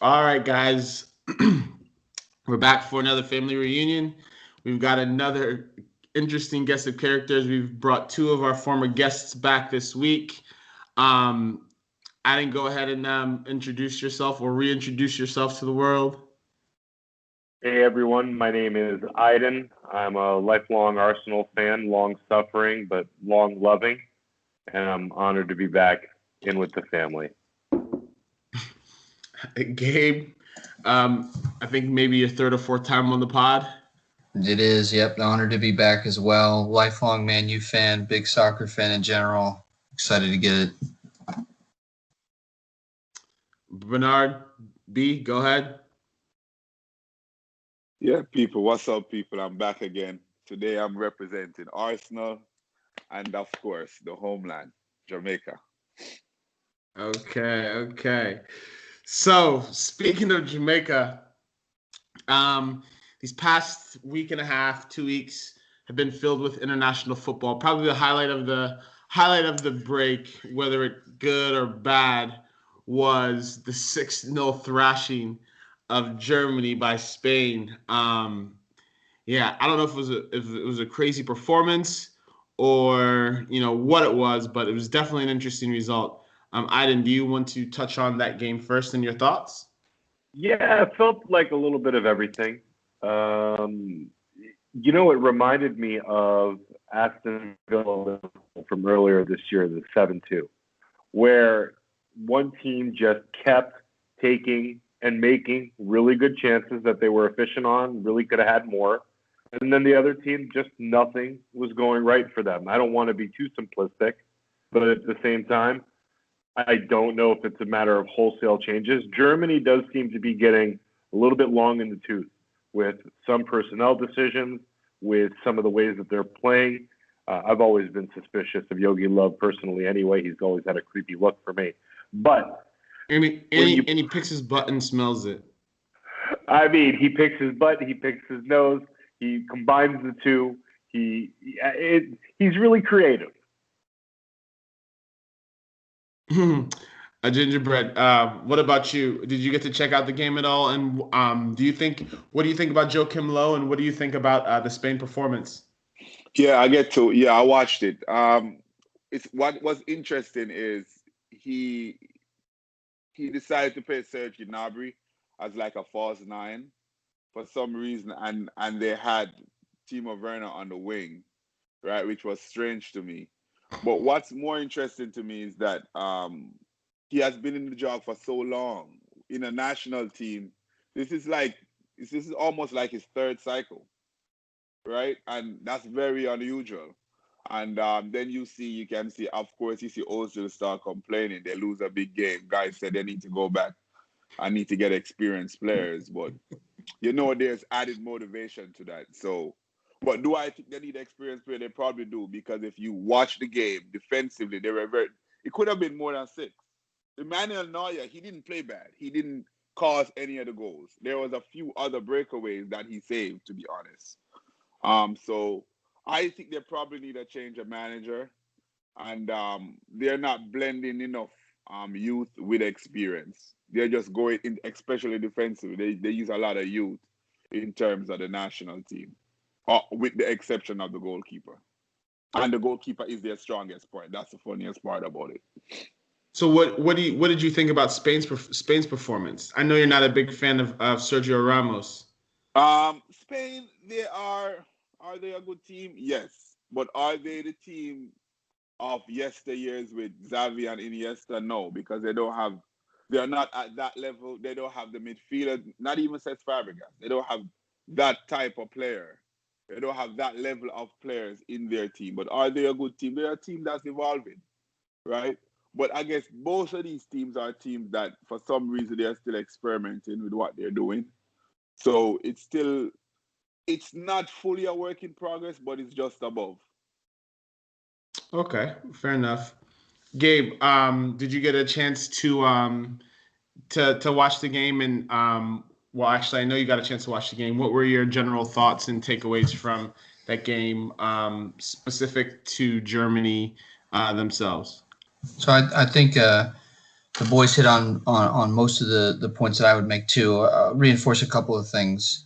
All right, guys. We're back for another family reunion. We've got another interesting guest of characters. We've brought two of our former guests back this week. Um, I didn't go ahead and introduce yourself or reintroduce yourself to the world. Hey everyone, my name is Idin. I'm a lifelong Arsenal fan, long suffering but long loving, and I'm honored to be back in with the family. Gabe, I think maybe your third or fourth time on the pod. It is, yep. Honored to be back as well. Lifelong Man U fan, big soccer fan in general. Excited to get it. Bernard B, go ahead. Yeah, people, what's up, people? I'm back again. Today I'm representing Arsenal and, of course, the homeland, Jamaica. Okay. So, speaking of Jamaica, these past week and a half, 2 weeks have been filled with international football. Probably the highlight of the break, whether it good or bad, was the 6-0 thrashing of Germany by Spain. Yeah, I don't know if it was a crazy performance or what it was, but it was definitely an interesting result. Iden, do you want to touch on that game first and your thoughts? Yeah, it felt like a little bit of everything. Um, it reminded me of Aston Villa from earlier this year, the 7-2, where one team just kept taking and making really good chances that they were efficient on, really could have had more. And then the other team, just nothing was going right for them. I don't want to be too simplistic, but at the same time, I don't know if it's a matter of wholesale changes. Germany does seem to be getting a little bit long in the tooth with some personnel decisions, with some of the ways that they're playing. I've always been suspicious of Yogi Love personally anyway. He's always had a creepy look for me. But and he picks his butt and smells it. I mean, he picks his butt, he picks his nose, he combines the two. He's really creative. A gingerbread. What about you? Did you get to check out the game at all? And what do you think about Joachim Low, and what do you think about the Spain performance? Yeah, I watched it. It's what was interesting is he he decided to play Serge Gnabry as like a false nine for some reason, and they had Timo Werner on the wing, right, which was strange to me. But what's more interesting to me is that he has been in the job for so long in a national team. This is like this is almost like his third cycle, right? And that's very unusual. And then you can see, of course, you see Ozil start complaining. They lose a big game. Guys said they need to go back. I need to get experienced players. But, there's added motivation to that. So, but do I think they need experienced players? They probably do. Because if you watch the game defensively, it could have been more than six. Emmanuel Neuer, he didn't play bad. He didn't cause any of the goals. There was a few other breakaways that he saved, to be honest. So I think they probably need a change of manager, and they're not blending enough youth with experience. They're just going in, especially defensively. They use a lot of youth in terms of the national team, with the exception of the goalkeeper. And the goalkeeper is their strongest point. That's the funniest part about it. So what did you think about Spain's performance? I know you're not a big fan of Sergio Ramos. Spain, are they a good team? Yes. But are they the team of yesteryears with Xavi and Iniesta? No, because they're not at that level. They don't have the midfielder, not even Cesc Fabregas. They don't have that type of player. They don't have that level of players in their team. But are they a good team? They're a team that's evolving, right? But I guess both of these teams are teams that, for some reason, they're still experimenting with what they're doing. So it's not fully a work in progress, but it's just above. Okay, fair enough. Gabe, did you get a chance to watch the game? And well, actually, I know you got a chance to watch the game. What were your general thoughts and takeaways from that game, specific to Germany themselves? So I think the boys hit on most of the points that I would make too. Reinforce a couple of things.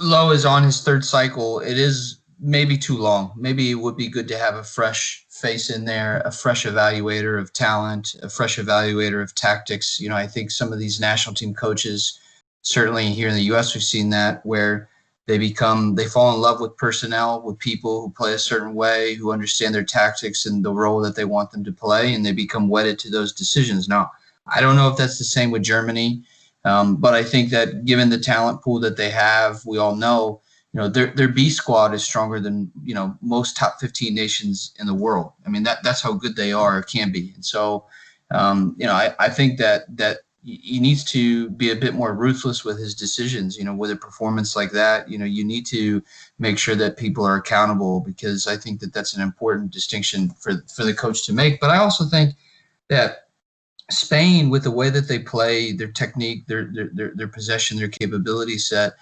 Lowe is on his third cycle. It is maybe too long. Maybe it would be good to have a fresh face in there, a fresh evaluator of talent, a fresh evaluator of tactics. I think some of these national team coaches, certainly here in the U.S., we've seen that where they fall in love with personnel, with people who play a certain way, who understand their tactics and the role that they want them to play, and they become wedded to those decisions. Now, I don't know if that's the same with Germany. But I think that given the talent pool that they have, we all know, their B squad is stronger than, most top 15 nations in the world. I mean, that's how good they are or can be. And so, I think that he needs to be a bit more ruthless with his decisions, with a performance like that. You need to make sure that people are accountable, because I think that that's an important distinction for the coach to make. But I also think that Spain, with the way that they play, their technique, their possession, their capability set,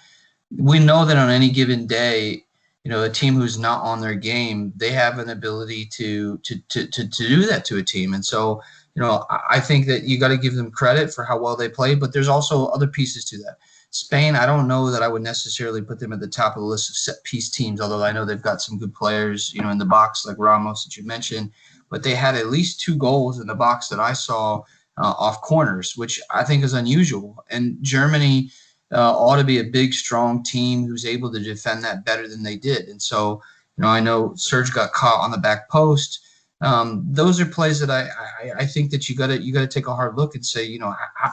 we know that on any given day, a team who's not on their game, they have an ability to do that to a team. And so, I think that you got to give them credit for how well they play, but there's also other pieces to that. Spain, I don't know that I would necessarily put them at the top of the list of set piece teams, although I know they've got some good players, in the box like Ramos that you mentioned, but they had at least 2 goals in the box that I saw off corners, which I think is unusual. And Germany ought to be a big, strong team who's able to defend that better than they did. And so, I know Serge got caught on the back post. Those are plays that I think that you got to take a hard look and say,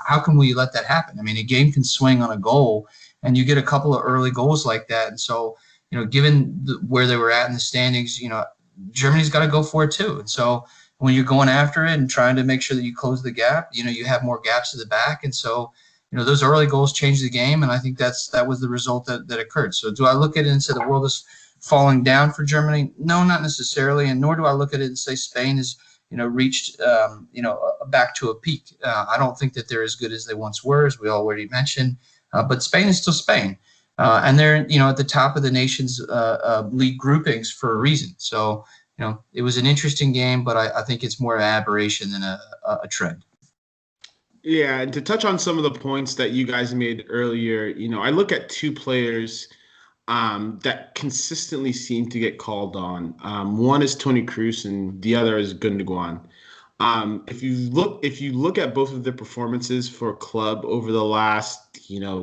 how can we let that happen? I mean, a game can swing on a goal, and you get a couple of early goals like that. And so, given where they were at in the standings, Germany's got to go for it too. And so, when you're going after it and trying to make sure that you close the gap, you have more gaps at the back. And so, those early goals changed the game. And I think that was the result that occurred. So do I look at it and say the world is falling down for Germany? No, not necessarily. And nor do I look at it and say Spain has, reached, back to a peak. I don't think that they're as good as they once were, as we already mentioned. But Spain is still Spain. And they're, at the top of the nation's league groupings for a reason. So, it was an interesting game, but I think it's more an aberration than a trend. Yeah, and to touch on some of the points that you guys made earlier, I look at 2 players that consistently seem to get called on. One is Toni Kroos, and the other is Gundogan. If you look at both of their performances for club over the last,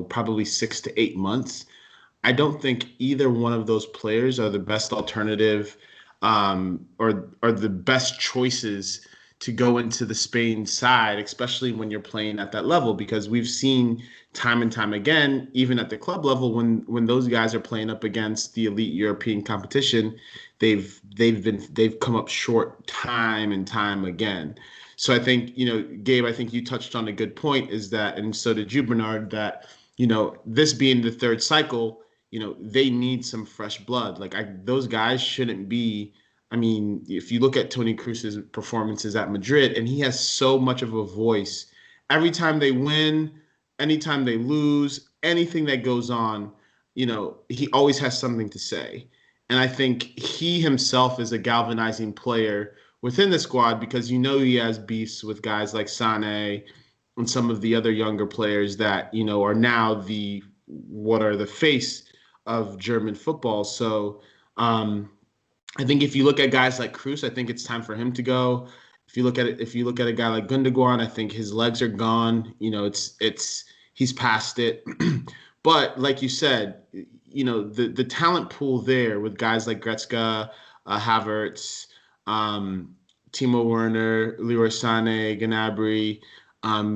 probably 6 to 8 months, I don't think either one of those players are the best alternative or the best choices to go into the Spain side, especially when you're playing at that level, because we've seen time and time again, even at the club level, when those guys are playing up against the elite European competition, they've come up short time and time again. So I think, Gabe, I think you touched on a good point, is that, and so did you, Bernard, that, this being the third cycle, they need some fresh blood. Like those guys shouldn't be. I mean, if you look at Toni Kroos's performances at Madrid, and he has so much of a voice. Every time they win, anytime they lose, anything that goes on, he always has something to say. And I think he himself is a galvanizing player within the squad, because he has beefs with guys like Sané and some of the other younger players that, are now the face of German football. So, I think if you look at guys like Kroos, I think it's time for him to go. If you look at a guy like Gundogan, I think his legs are gone. He's past it. But like you said, the talent pool there with guys like Gretzka, Havertz, Timo Werner, Leroy Sané, Gnabry,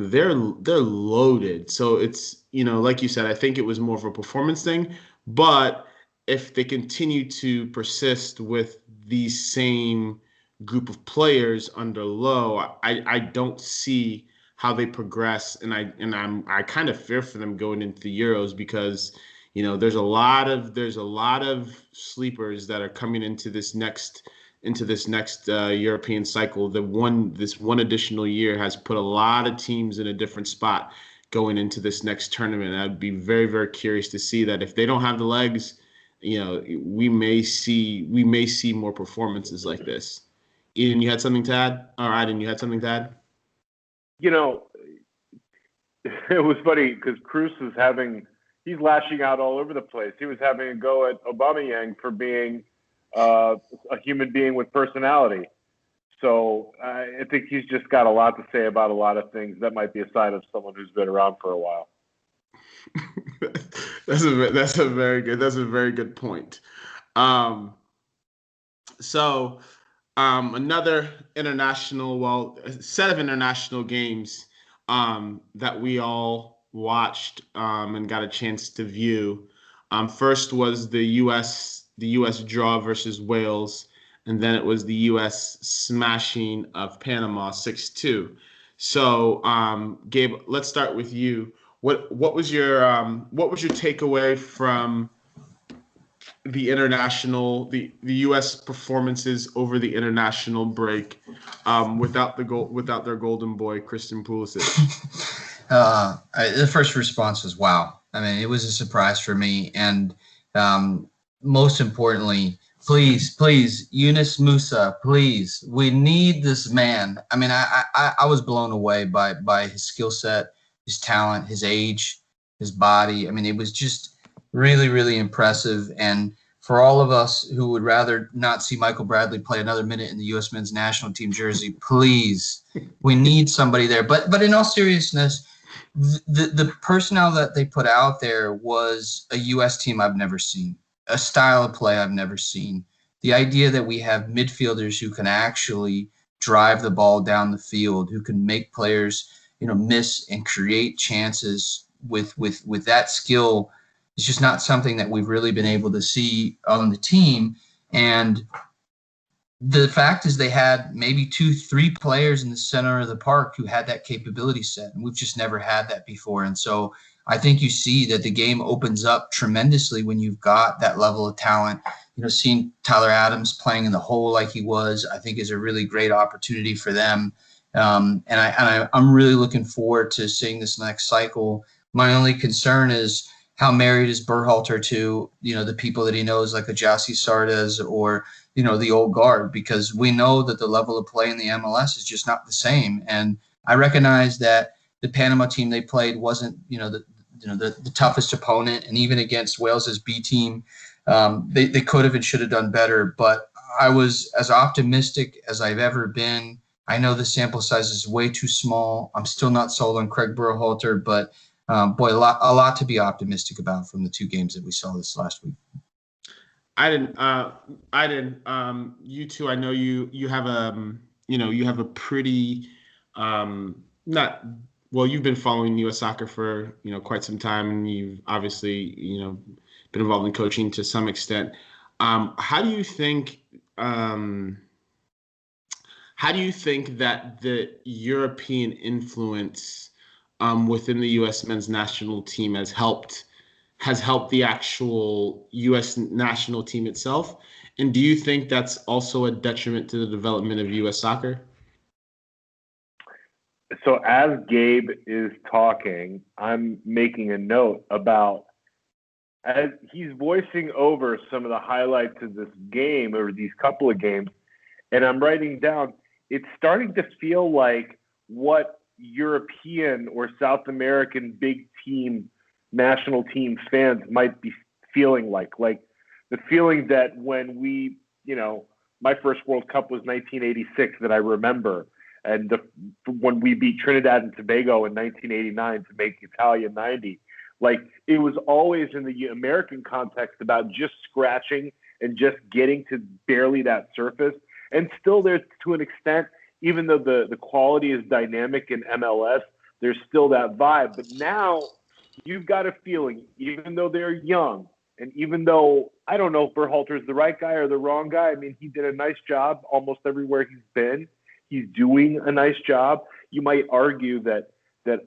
they're loaded. So it's, like you said, I think it was more of a performance thing, but if they continue to persist with these same group of players under Lowe, I don't see how they progress, and I kind of fear for them going into the Euros, because there's a lot of sleepers that are coming into this next European cycle. This one additional year has put a lot of teams in a different spot going into this next tournament. I'd be very, very curious to see that if they don't have the legs, we may see more performances like this. Ian, you had something to add? Or Idin, you had something to add? You know, it was funny because Cruz he's lashing out all over the place. He was having a go at Aubameyang for being a human being with personality. So I think he's just got a lot to say about a lot of things. That might be a sign of someone who's been around for a while. That's a very good point. Another set of international games that we all watched and got a chance to view. First was the U.S. draw versus Wales, and then it was the U.S. smashing of Panama 6-2. So, Gabe, let's start with you. What was your takeaway from the U.S. performances over the international break without their golden boy Christian Pulisic? The first response was wow. I mean, it was a surprise for me, and most importantly, please, Yunus Musa, please, we need this man. I mean, I was blown away by his skill set, his talent, his age, his body. I mean, it was just really, really impressive. And for all of us who would rather not see Michael Bradley play another minute in the U.S. men's national team jersey, please, we need somebody there. But in all seriousness, the personnel that they put out there was a U.S. team I've never seen, a style of play I've never seen. The idea that we have midfielders who can actually drive the ball down the field, who can make players, miss and create chances with that skill is just not something that we've really been able to see on the team. And the fact is they had maybe 2-3 players in the center of the park who had that capability set, and we've just never had that before. And so I think you see that the game opens up tremendously when you've got that level of talent. Seeing Tyler Adams playing in the hole like he was, I think is a really great opportunity for them. And I'm really looking forward to seeing this next cycle. My only concern is how married is Berhalter to, the people that he knows, like a Jassy Sardes or, the old guard, because we know that the level of play in the MLS is just not the same. And I recognize that the Panama team they played wasn't, the toughest opponent, and even against Wales's B team, they could have and should have done better. But I was as optimistic as I've ever been. I know the sample size is way too small. I'm still not sold on Craig Berhalter, but boy, a lot to be optimistic about from the two games that we saw this last week. You two, I know you have a pretty you've been following U.S. soccer for quite some time, and you've obviously been involved in coaching to some extent. How do you think that the European influence within the U.S. men's national team has helped the actual U.S. national team itself? And do you think that's also a detriment to the development of U.S. soccer? So as Gabe is talking, I'm making a note about, as he's voicing over some of the highlights of this game or these couple of games, and I'm writing down, it's starting to feel like what European or South American big team, national team fans might be feeling like the feeling that when we, my first World Cup was 1986 that I remember. And when we beat Trinidad and Tobago in 1989 to make Italian 90, it was always in the American context about just scratching and just getting to barely that surface. And still there's, to an extent, even though the quality is dynamic in MLS, there's still that vibe. But now you've got a feeling, even though they're young, and even though I don't know if Berhalter's the right guy or the wrong guy, I mean, he did a nice job almost everywhere he's been. He's doing a nice job. You might argue that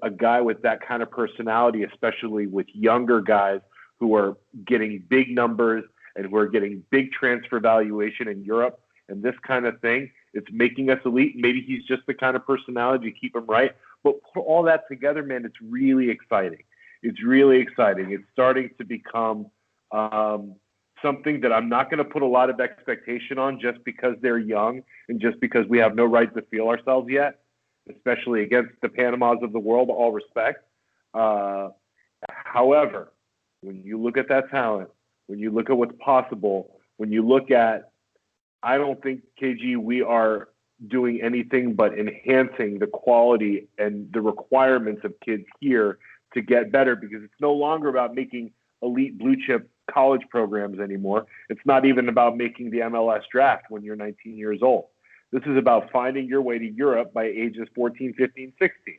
a guy with that kind of personality, especially with younger guys who are getting big numbers and who are getting big transfer valuation in Europe and this kind of thing, it's making us elite. Maybe he's just the kind of personality to keep him right. But put all that together, man, it's really exciting. It's really exciting. It's starting to become something that I'm not going to put a lot of expectation on just because they're young and just because we have no right to feel ourselves yet, especially against the Panamas of the world, all respect. However, when you look at that talent, when you look at what's possible, when you look at, I don't think, KG, we are doing anything but enhancing the quality and the requirements of kids here to get better, because it's no longer about making elite blue chip college programs anymore. It's not even about making the MLS draft when you're 19 years old. This is about finding your way to Europe by ages 14, 15, 16.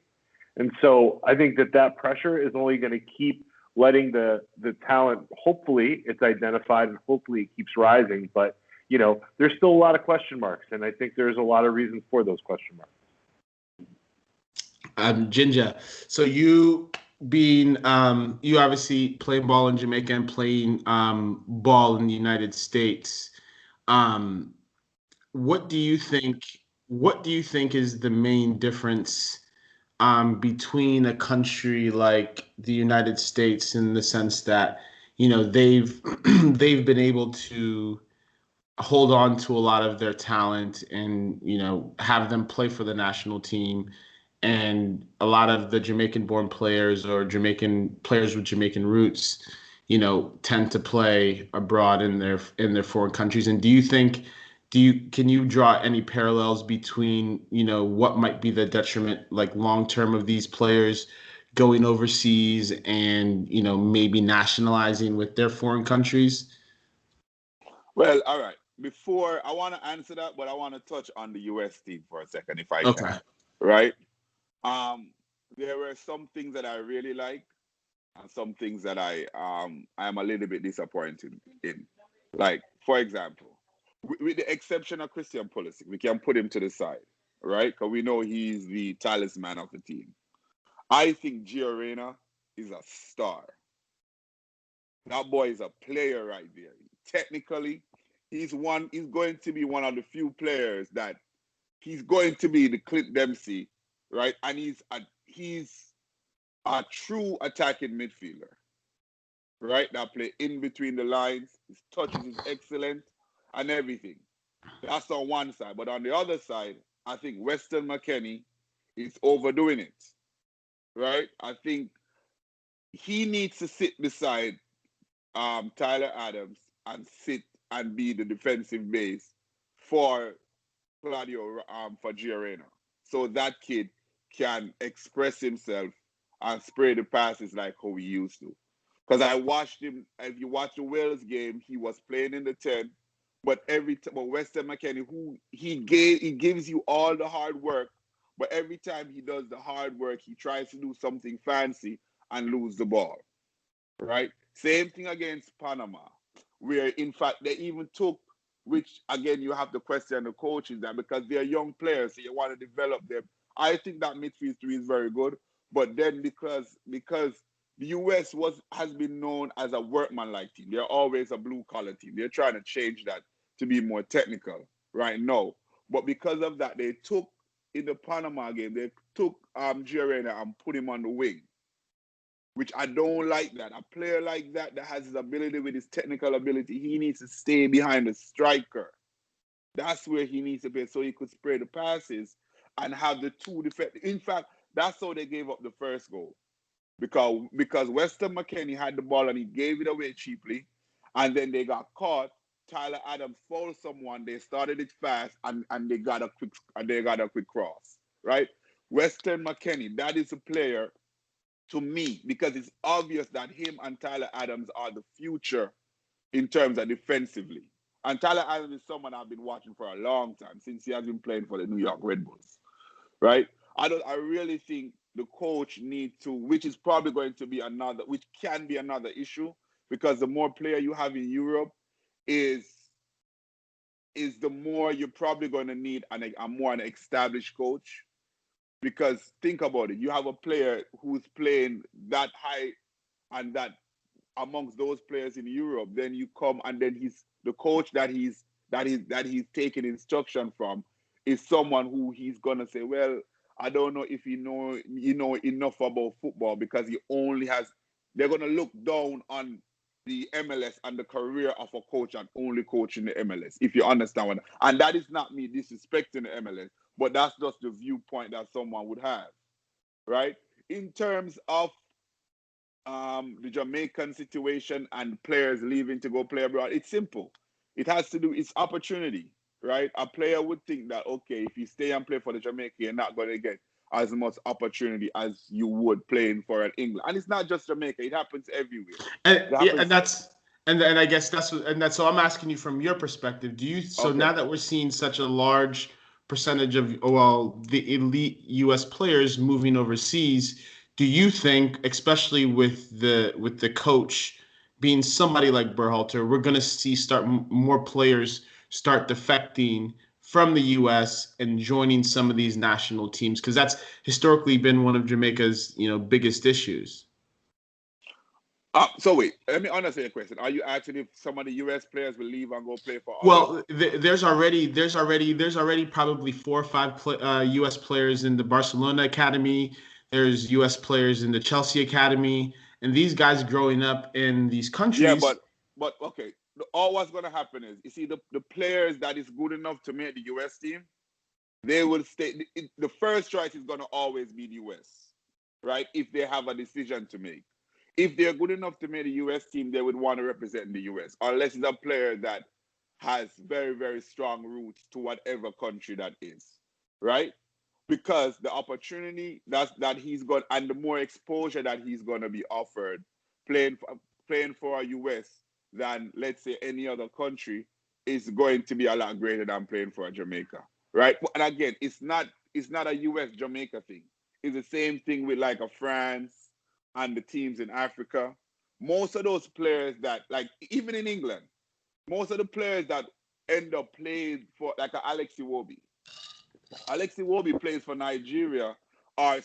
And so I think that pressure is only going to keep letting the talent, hopefully it's identified and hopefully it keeps rising. But, you know, there's still a lot of question marks. And I think there's a lot of reasons for those question marks. Ginger, so you being, you obviously playing ball in Jamaica and playing ball in the United States. What do you think is the main difference between a country like the United States, in the sense that, you know, they've they've been able to hold on to a lot of their talent and, you know, have them play for the national team, and a lot of the Jamaican-born players or Jamaican players with Jamaican roots, you know, tend to play abroad in their foreign countries. And can you draw any parallels between, you know, what might be the detriment, like long term, of these players going overseas and, you know, maybe nationalizing with their foreign countries? Well, all right. Before I want to answer that, but I want to touch on the US team for a second, if I can. Right? There were some things that I really like and some things that I am a little bit disappointed in. Like, for example, with the exception of Christian Pulisic, we can put him to the side, right? Because we know he's the talisman of the team. I think Gio Reyna is a star. That boy is a player right there. Technically, he's going to be one of the few players that he's going to be the Clint Dempsey, right? And he's a true attacking midfielder, right? That play in between the lines. His touches is excellent and everything. That's on one side. But on the other side, I think Weston McKennie is overdoing it, right? I think he needs to sit beside Tyler Adams and sit and be the defensive base for Claudio, for Gio Reyna, so that kid can express himself and spray the passes like how he used to. Because I watched him, if you watch the Wales game, he was playing in the 10, but Weston McKennie, who he gives you all the hard work, but every time he does the hard work, he tries to do something fancy and lose the ball, right? Same thing against Panama, where in fact they even took, which again you have to question the coaches, that because they're young players, so you want to develop them. I think that midfield three is very good, but then because the US has been known as a workman-like team, they're always a blue-collar team. They're trying to change that to be more technical right now. But because of that, they took, in the Panama game, they took Gio Reyna and put him on the wing, which I don't like that. A player like that has his ability, with his technical ability, he needs to stay behind the striker. That's where he needs to be, so he could spray the passes and have the two defense. In fact, that's how they gave up the first goal. Because Weston McKennie had the ball and he gave it away cheaply, and then they got caught. Tyler Adams fouled someone. They started it fast, and they got a quick cross. Right? Weston McKennie, that is a player to me, because it's obvious that him and Tyler Adams are the future in terms of defensively. And Tyler Adams is someone I've been watching for a long time, since he has been playing for the New York Red Bulls. Right? I really think the coach needs to, which is probably going to be which can be another issue, because the more player you have in Europe is the more you're probably going to need a more established coach. Because think about it, you have a player who's playing that high and that amongst those players in Europe, then you come and then the coach that he's taking instruction from is someone who he's gonna say, well, I don't know if you know enough about football, because they're gonna look down on the MLS and the career of a coach and only coach in the MLS, if you understand what. And that is not me disrespecting the MLS, but that's just the viewpoint that someone would have, right? In terms of the Jamaican situation and players leaving to go play abroad, it's simple. It has to do, it's opportunity, right? A player would think that, okay, if you stay and play for the Jamaica, you're not going to get as much opportunity as you would playing for an England. And it's not just Jamaica, it happens everywhere. And I guess so I'm asking you from your perspective, now that we're seeing such a large percentage of the elite US players moving overseas, do you think, especially with the coach being somebody like Berhalter, we're going to see more players start defecting from the U.S. and joining some of these national teams? Because that's historically been one of Jamaica's biggest issues. So wait, let me answer your question. Are you asking if some of the U.S. players will leave and go play for? Well, there's already probably 4 or 5 U.S. players in the Barcelona academy. There's U.S. players in the Chelsea academy, and these guys growing up in these countries. Yeah, but okay. All what's going to happen is, you see, the players that is good enough to make the U.S. team, they will stay. The first choice is going to always be the U.S., right? If they have a decision to make. If they're good enough to make the U.S. team, they would want to represent the U.S., unless it's a player that has very, very strong roots to whatever country that is, right? Because the opportunity that he's got and the more exposure that he's going to be offered playing for a U.S. than, let's say, any other country is going to be a lot greater than playing for a Jamaica, right? And again, it's not a U.S. Jamaica thing. It's the same thing with like a France and the teams in Africa. Most of those players that, like, even in England, most of the players that end up playing for, like a Alex Iwobi plays for Nigeria, or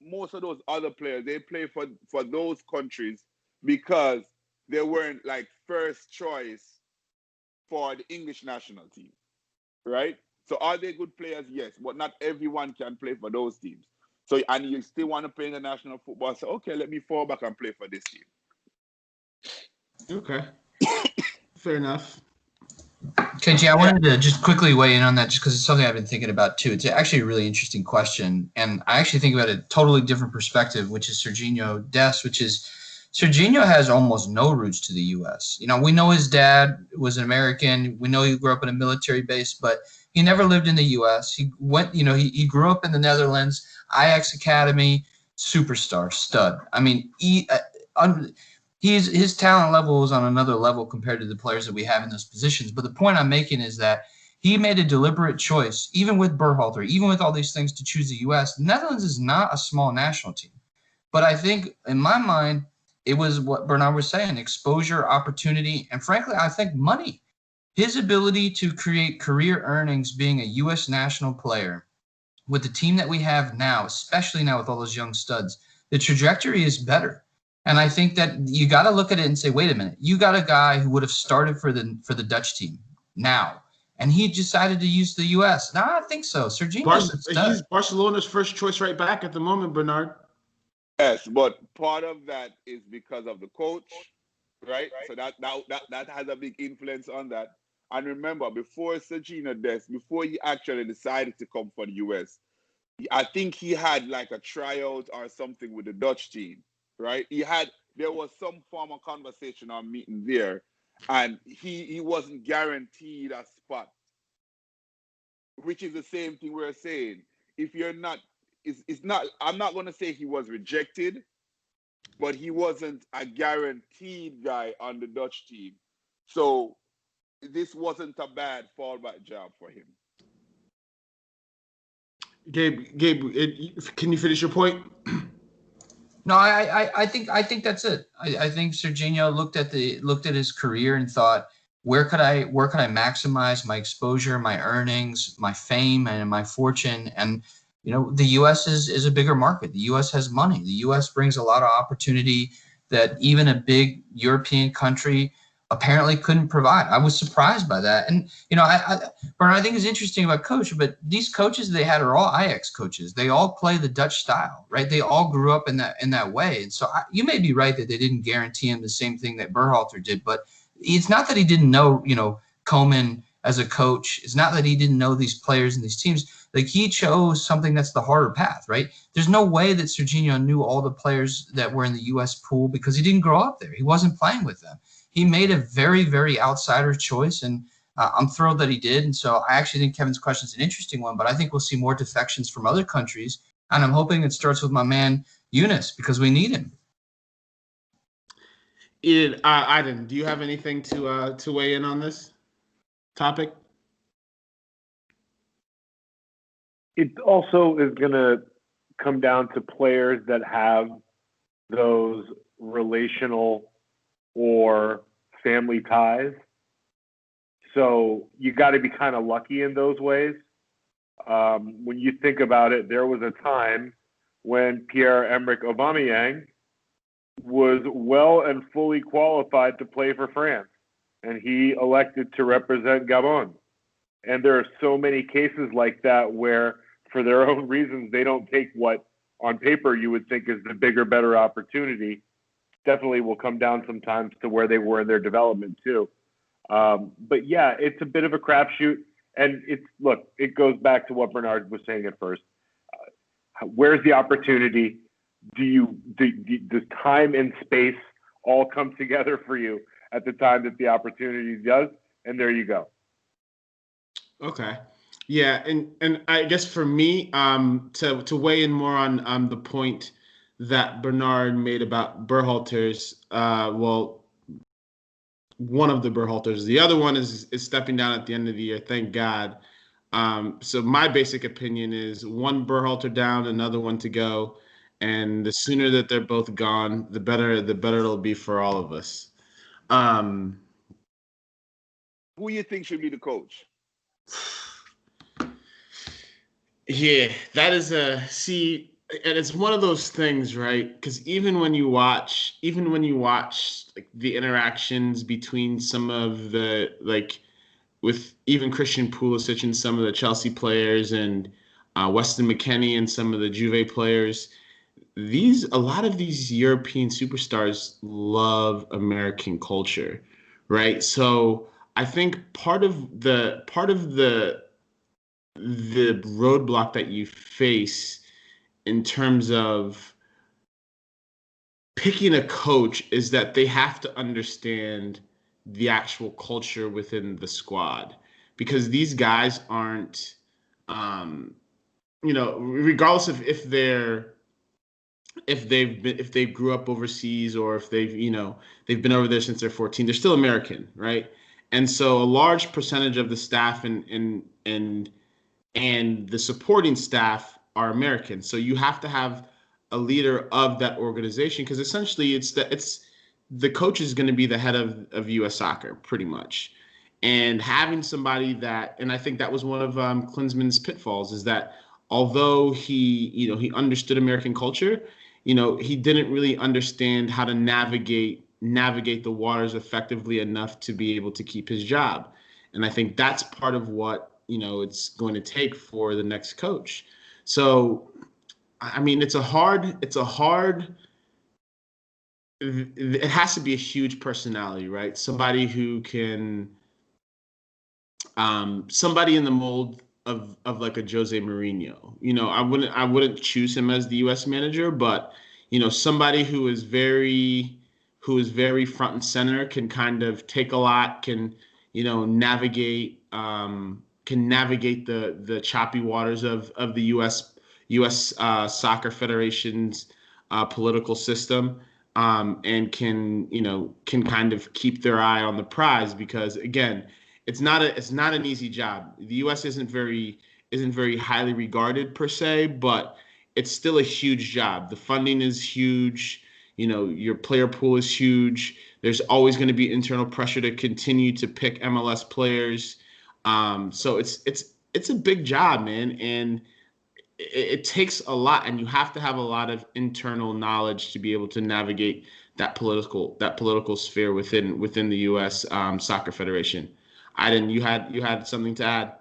most of those other players, they play for those countries because they weren't like first choice for the English national team, right? So are they good players? Yes, but not everyone can play for those teams. So, and you still want to play international football, so okay, let me fall back and play for this team. Okay. Fair enough. KG, I wanted to just quickly weigh in on that just because it's something I've been thinking about too. It's actually a really interesting question. And I actually think about a totally different perspective, which is Serginho Dest, which is Serginho has almost no roots to the U.S. We know his dad was an American. We know he grew up in a military base, but he never lived in the U.S. He went, he grew up in the Netherlands, Ajax Academy, superstar, stud. I mean, his talent level is on another level compared to the players that we have in those positions. But the point I'm making is that he made a deliberate choice, even with Berhalter, even with all these things, to choose the U.S. The Netherlands is not a small national team. But I think, in my mind, it was what Bernard was saying, exposure, opportunity, and frankly, I think money. His ability to create career earnings being a U.S. national player with the team that we have now, especially now with all those young studs, the trajectory is better. And I think that you got to look at it and say, wait a minute, you got a guy who would have started for the Dutch team now, and he decided to use the U.S. No, I think so. He's Barcelona's first choice right back at the moment, Bernard. Yes, but part of that is because of the coach, right? So that has a big influence on that. And remember, before Serginho Dest, before he actually decided to come for the U.S., I think he had like a tryout or something with the Dutch team, right? There was some form of conversation or meeting there, and he wasn't guaranteed a spot, which is the same thing we're saying. If you're not, it's not, I'm not going to say he was rejected, but he wasn't a guaranteed guy on the Dutch team. So this wasn't a bad fallback job for him. Gabe, can you finish your point? No, I think that's it. I think Serginho looked at his career and thought, where could I maximize my exposure, my earnings, my fame, and my fortune? And the U.S. is a bigger market. The U.S. has money. The U.S. brings a lot of opportunity that even a big European country apparently couldn't provide. I was surprised by that. And, Bernard, I think it's interesting about coach, but these coaches they had are all Ajax coaches. They all play the Dutch style, right? They all grew up in that way. And so you may be right that they didn't guarantee him the same thing that Berhalter did, but it's not that he didn't know, Koeman as a coach. It's not that he didn't know these players and these teams. Like, he chose something that's the harder path, right? There's no way that Serginho knew all the players that were in the U.S. pool because he didn't grow up there. He wasn't playing with them. He made a very, very outsider choice, and I'm thrilled that he did. And so I actually think Kevin's question is an interesting one, but I think we'll see more defections from other countries, and I'm hoping it starts with my man Yunus because we need him. Idin, do you have anything to weigh in on this topic? It also is going to come down to players that have those relational or family ties. So you got to be kind of lucky in those ways. When you think about it, there was a time when Pierre-Emerick Aubameyang was well and fully qualified to play for France, and he elected to represent Gabon. And there are so many cases like that where, for their own reasons, they don't take what on paper you would think is the bigger, better opportunity. Definitely will come down sometimes to where they were in their development too. But yeah, it's a bit of a crapshoot. And it goes back to what Bernard was saying at first. Where's the opportunity? Does time and space all come together for you at the time that the opportunity does? And there you go. Okay. Yeah, and I guess for me, to weigh in more on the point that Bernard made about Berhalter's, one of the Berhalters, the other one is stepping down at the end of the year. Thank God. So my basic opinion is one Berhalter down, another one to go, and the sooner that they're both gone, the better it'll be for all of us. Who you think should be the coach? Yeah, that is and it's one of those things, right? Because even when you watch like the interactions between some of the with even Christian Pulisic and some of the Chelsea players and Weston McKennie and some of the Juve players, a lot of these European superstars love American culture, right? So I think part of the roadblock that you face in terms of picking a coach is that they have to understand the actual culture within the squad, because these guys aren't, regardless of if they grew up overseas or if they've been over there since they're 14, they're still American, right? And so a large percentage of the staff and the supporting staff are American. So you have to have a leader of that organization, because essentially the coach is going to be the head of U.S. soccer pretty much. And having somebody and I think that was one of Klinsmann's pitfalls, is that although he understood American culture, he didn't really understand how to navigate the waters effectively enough to be able to keep his job. And I think that's part of what it's going to take for the next coach. So, I mean, it has to be a huge personality, right? Somebody who can, somebody in the mold of like a Jose Mourinho. I wouldn't choose him as the U.S. manager, but somebody who is very front and center, can kind of take a lot, can navigate the choppy waters of the U.S. Soccer Federation's political system, and can kind of keep their eye on the prize, because again, it's not an easy job. The U.S. isn't very highly regarded per se, but it's still a huge job. The funding is huge. Your player pool is huge. There's always going to be internal pressure to continue to pick MLS players. So it's a big job, man. And it takes a lot, and you have to have a lot of internal knowledge to be able to navigate that political sphere within the U.S. Soccer Federation. Idin, you had something to add?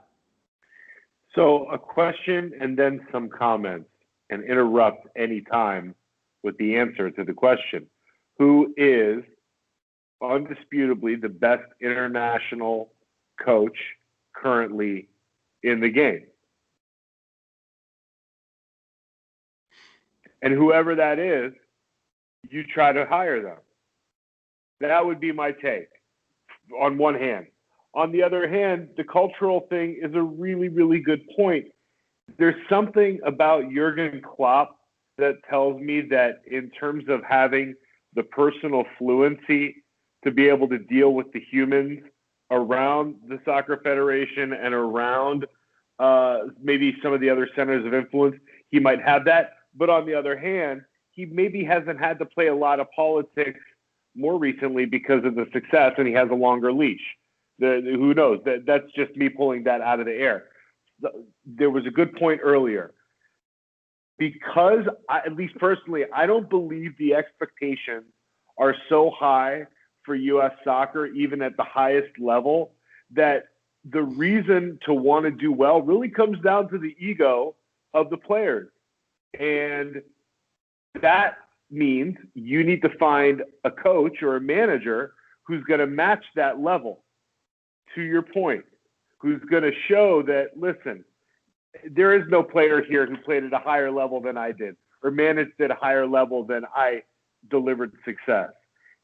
So a question and then some comments, and interrupt any time with the answer to the question. Who is undisputably the best international coach currently in the game? And whoever that is, you try to hire them. That would be my take on one hand. On the other hand, the cultural thing is a really, really good point. There's something about Jurgen Klopp that tells me that in terms of having the personal fluency to be able to deal with the humans around the soccer federation and around maybe some of the other centers of influence, he might have that. But on the other hand, he maybe hasn't had to play a lot of politics more recently because of the success, and he has a longer leash. Who knows? That's just me pulling that out of the air. There was a good point earlier. Because, at least personally, I don't believe the expectations are so high for U.S. soccer, even at the highest level, that the reason to want to do well really comes down to the ego of the players. And that means you need to find a coach or a manager who's going to match that level, to your point, who's going to show that, listen, there is no player here who played at a higher level than I did or managed at a higher level than I delivered success.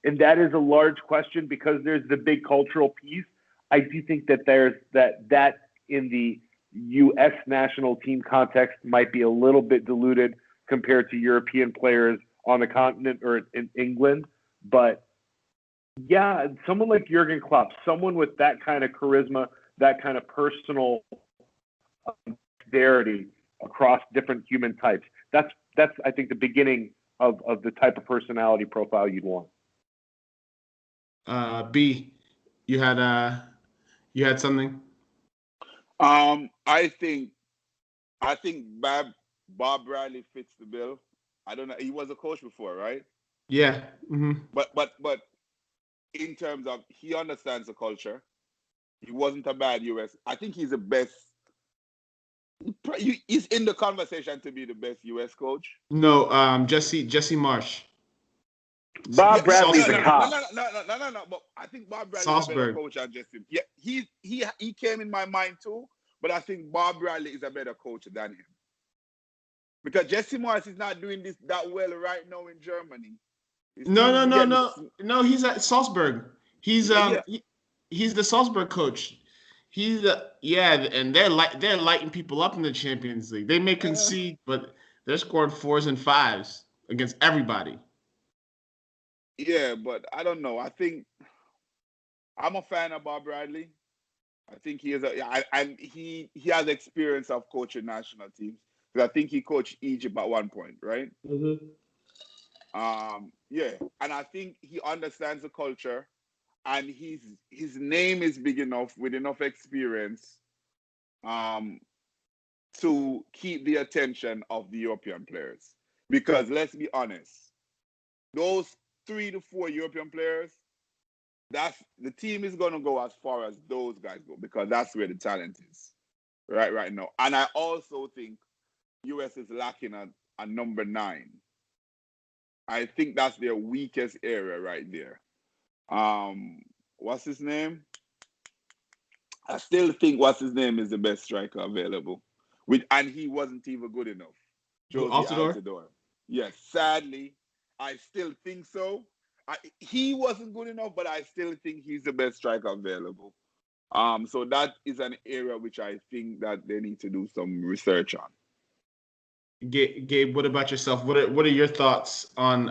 And that is a large question because there's the big cultural piece. I do think that there's that in the U.S. national team context might be a little bit diluted compared to European players on the continent or in England. But yeah, someone like Jurgen Klopp, someone with that kind of charisma, that kind of personal dexterity across different human types. That's I think the beginning of the type of personality profile you'd want. B, you had something? I think Bob Bradley fits the bill. I don't know. He was a coach before, right? Yeah. Mm-hmm. But in terms of he understands the culture. He wasn't a bad US. I think he's the best. He's in the conversation to be the best US coach. No, Jesse Marsh. Bob Bradley's a cop. No. But I think Bob Bradley's a better coach than Jesse. Yeah, he came in my mind too. But I think Bob Bradley is a better coach than him. Because Jesse Morris is not doing this that well right now in Germany. No. He's at Salzburg. He's the Salzburg coach. He's and they're lighting people up in the Champions League. They may concede, but they're scoring 4s and 5s against everybody. Yeah, but I don't know. I think I'm a fan of Bob Bradley. I think he has experience of coaching national teams. Because I think he coached Egypt at one point, right? Mm-hmm. Yeah, and I think he understands the culture, and his name is big enough with enough experience, to keep the attention of the European players. Because let's be honest, those 3 to 4 European players, the team is going to go as far as those guys go because that's where the talent is, right now. And I also think US is lacking a number 9. I think that's their weakest area right there. What's his name? I still think what's his name is the best striker available. And he wasn't even good enough. Josie Altidore. Yes, sadly, I still think so. He wasn't good enough, but I still think he's the best striker available. So that is an area which I think that they need to do some research on. Gabe, what about yourself? What are your thoughts on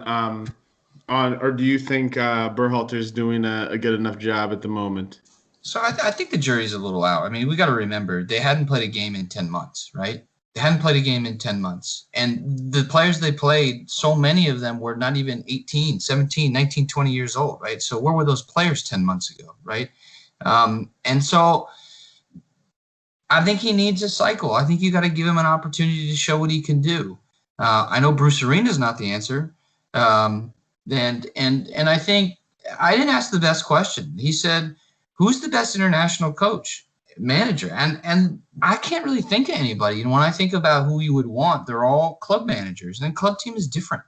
or do you think Berhalter's doing a good enough job at the moment? So I think the jury's a little out. I mean, we got to remember they hadn't played a game in 10 months, right? They hadn't played a game in 10 months. And the players they played, so many of them were not even 18, 17, 19, 20 years old, right? So where were those players 10 months ago, right? And so I think he needs a cycle. I think you got to give him an opportunity to show what he can do. I know Bruce Arena is not the answer, and I think I didn't ask the best question. He said, "Who's the best international coach, manager?" And I can't really think of anybody. And when I think about who you would want, they're all club managers, and club team is different.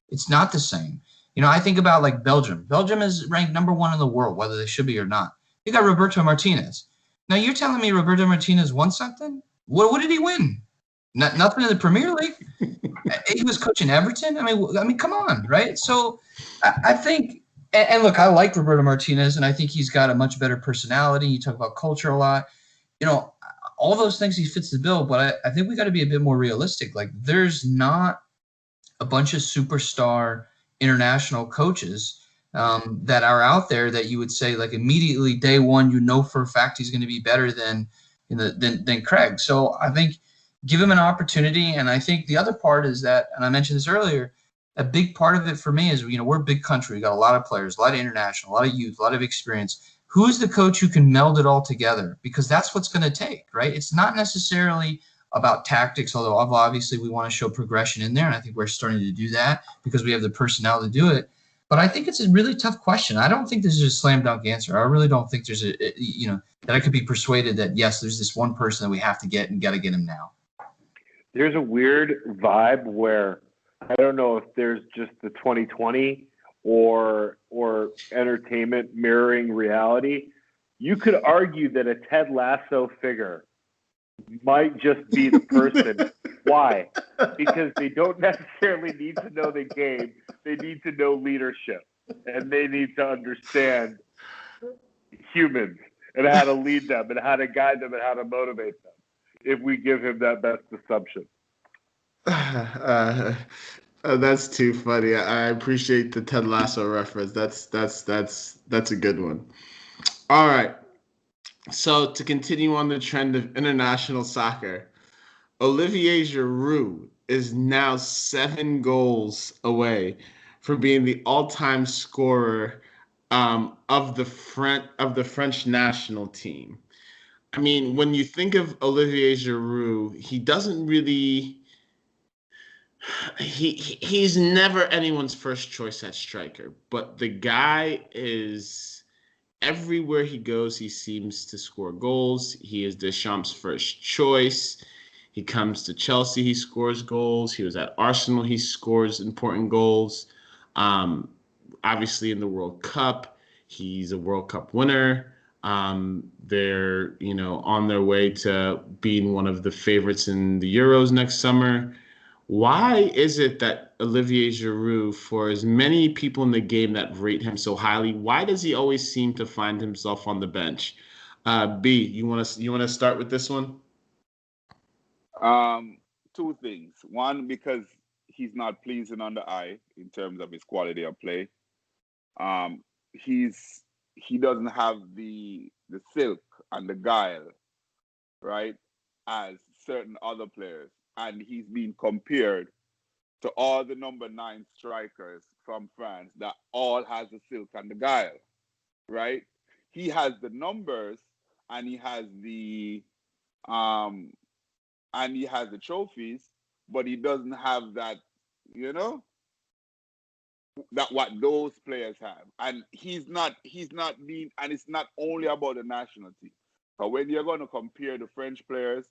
It's not the same. I think about like Belgium. Belgium is ranked #1 in the world, whether they should be or not. You got Roberto Martinez. Now you're telling me Roberto Martinez won something? What did he win? Nothing in the Premier League. He was coaching Everton. I mean, come on, right? So I think, and look, I like Roberto Martinez, and I think he's got a much better personality. You talk about culture a lot, all those things. He fits the bill, but I think we got to be a bit more realistic. Like, there's not a bunch of superstar international coaches that are out there that you would say, like, immediately day one, for a fact he's going to be better than Craig. So I think give him an opportunity. And I think the other part is that, and I mentioned this earlier, a big part of it for me is, we're a big country. We got a lot of players, a lot of international, a lot of youth, a lot of experience. Who's the coach who can meld it all together? Because that's what's going to take, right? It's not necessarily about tactics, although obviously we want to show progression in there. And I think we're starting to do that because we have the personnel to do it. But I think it's a really tough question. I don't think this is a slam dunk answer. I really don't think there's that I could be persuaded that, yes, there's this one person that we have to get and got to get him now. There's a weird vibe where I don't know if there's just the 2020 or entertainment mirroring reality. You could argue that a Ted Lasso figure might just be the person. Why? Because they don't necessarily need to know the game. They need to know leadership, and they need to understand humans and how to lead them and how to guide them and how to motivate them, if we give him that best assumption. That's too funny. I appreciate the Ted Lasso reference. That's a good one. All right. So to continue on the trend of international soccer, Olivier Giroud is now 7 goals away from being the all-time scorer of the French national team. I mean, when you think of Olivier Giroud, he doesn't really. He's never anyone's first choice at striker, but the guy is everywhere he goes. He seems to score goals. He is Deschamps' first choice. He comes to Chelsea, he scores goals. He was at Arsenal, he scores important goals. Obviously, in the World Cup, he's a World Cup winner. They're on their way to being one of the favorites in the Euros next summer. Why is it that Olivier Giroud, for as many people in the game that rate him so highly, why does he always seem to find himself on the bench? B, you want to start with this one? 2 things. One, because he's not pleasing on the eye in terms of his quality of play. He doesn't have the silk and the guile, right, as certain other players. And he's being compared to all the number 9 strikers from France that all has the silk and the guile, right? He has the numbers and he has the trophies, but he doesn't have that, that what those players have. And he's not being, and it's not only about the national team. But when you're going to compare the French players,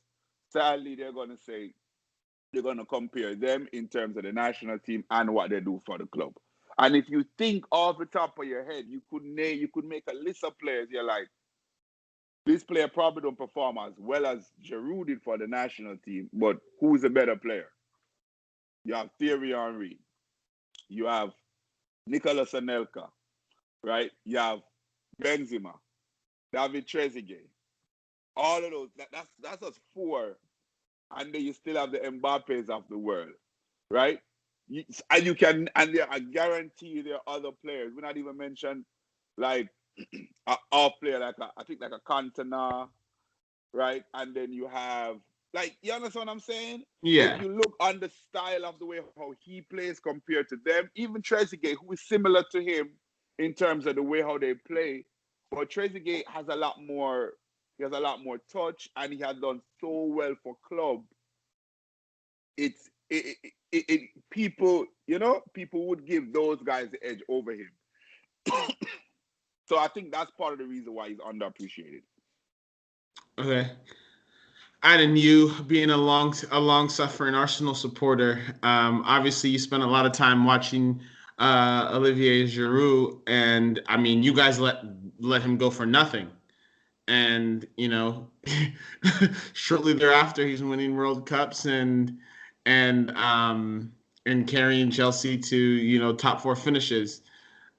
sadly, they're going to compare them in terms of the national team and what they do for the club. And if you think off the top of your head, you could make a list of players. You're like, this player probably don't perform as well as Giroud did for the national team, but who's a better player? You have Thierry Henry. You have Nicolas Anelka, right? You have Benzema, David Trezeguet. All of those. That's us 4. And then you still have the Mbappes of the world, right? I guarantee you there are other players. We're not even mention like an off player like a Cantona, right? And then you have you understand what I'm saying? Yeah. If you look on the style of the way how he plays compared to them, even Trezeguet, who is similar to him in terms of the way how they play, but Trezeguet has a lot more He has a lot more touch, and he has done so well for club. People, people would give those guys the edge over him. So I think that's part of the reason why he's underappreciated. Okay. And you being a long suffering Arsenal supporter, obviously you spent a lot of time watching Olivier Giroud, and I mean you guys let him go for nothing, and shortly thereafter he's winning World Cups and carrying Chelsea to top four finishes.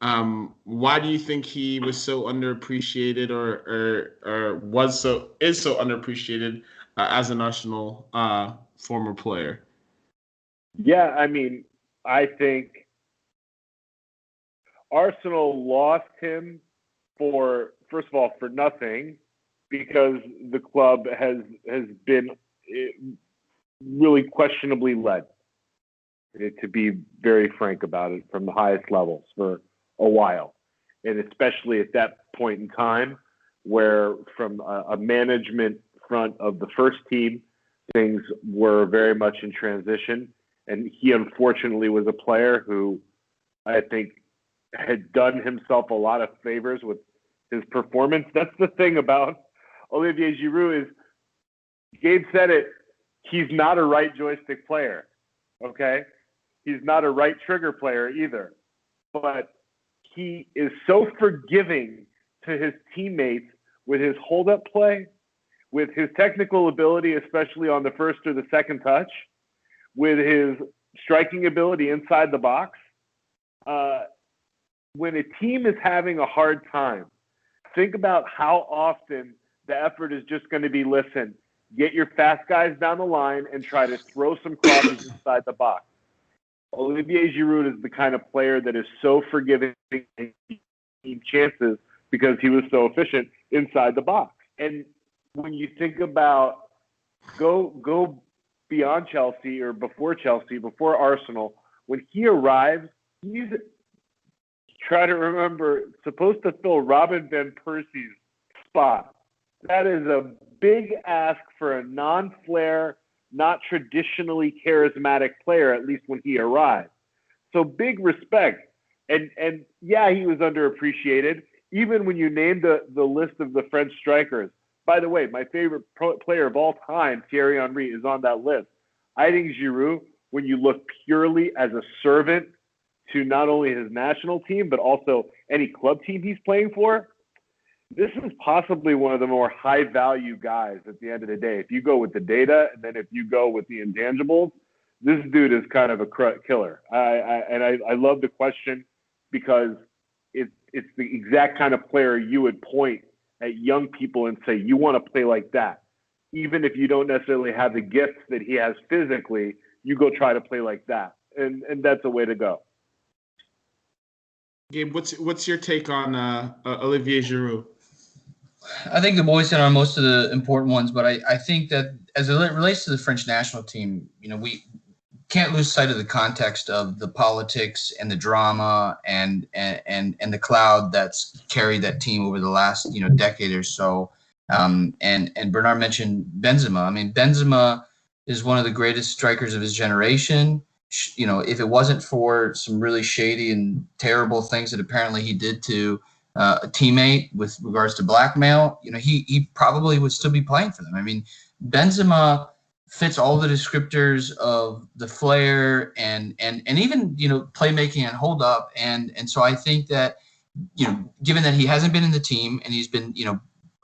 Why do you think he was so underappreciated, or is so underappreciated as an Arsenal former player? Yeah, I mean, I think Arsenal lost him first of all, for nothing, because the club has been really questionably led, to be very frank about it, from the highest levels for a while. And especially at that point in time where from a management front of the first team, things were very much in transition. And he unfortunately was a player who I think had done himself a lot of favors with his performance. That's the thing about Olivier Giroud is, Gabe said it, he's not a right joystick player, okay? He's not a right trigger player either. But he is so forgiving to his teammates with his hold-up play, with his technical ability, especially on the first or the second touch, with his striking ability inside the box. When a team is having a hard time, think about how often the effort is just going to be, listen, get your fast guys down the line and try to throw some crosses inside the box. Olivier Giroud is the kind of player that is so forgiving chances because he was so efficient inside the box. And when you think about go beyond Chelsea or before Chelsea, before Arsenal, when he arrives, he's, try to remember, supposed to fill Robin Van Persie's spot. That is a big ask for a non-flair, not traditionally charismatic player, at least when he arrived. So big respect. And yeah, he was underappreciated. Even when you named the list of the French strikers, by the way, my favorite player of all time, Thierry Henry, is on that list. I think Giroud, when you look purely as a servant to not only his national team, but also any club team he's playing for, this is possibly one of the more high-value guys at the end of the day. If you go with the data, and then if you go with the intangibles, this dude is kind of a killer. I love the question because it's the exact kind of player you would point at young people and say, you want to play like that. Even if you don't necessarily have the gifts that he has physically, you go try to play like that. And that's a way to go. Gabe, what's your take on Olivier Giroud? I think the boys hit on most of the important ones, but I think that as it relates to the French national team, we can't lose sight of the context of the politics and the drama and the cloud that's carried that team over the last decade or so. And Bernard mentioned Benzema. I mean, Benzema is one of the greatest strikers of his generation. If it wasn't for some really shady and terrible things that apparently he did to a teammate with regards to blackmail, he probably would still be playing for them. I mean, Benzema fits all the descriptors of the flair and even playmaking and hold up, and so I think that given that he hasn't been in the team and he's been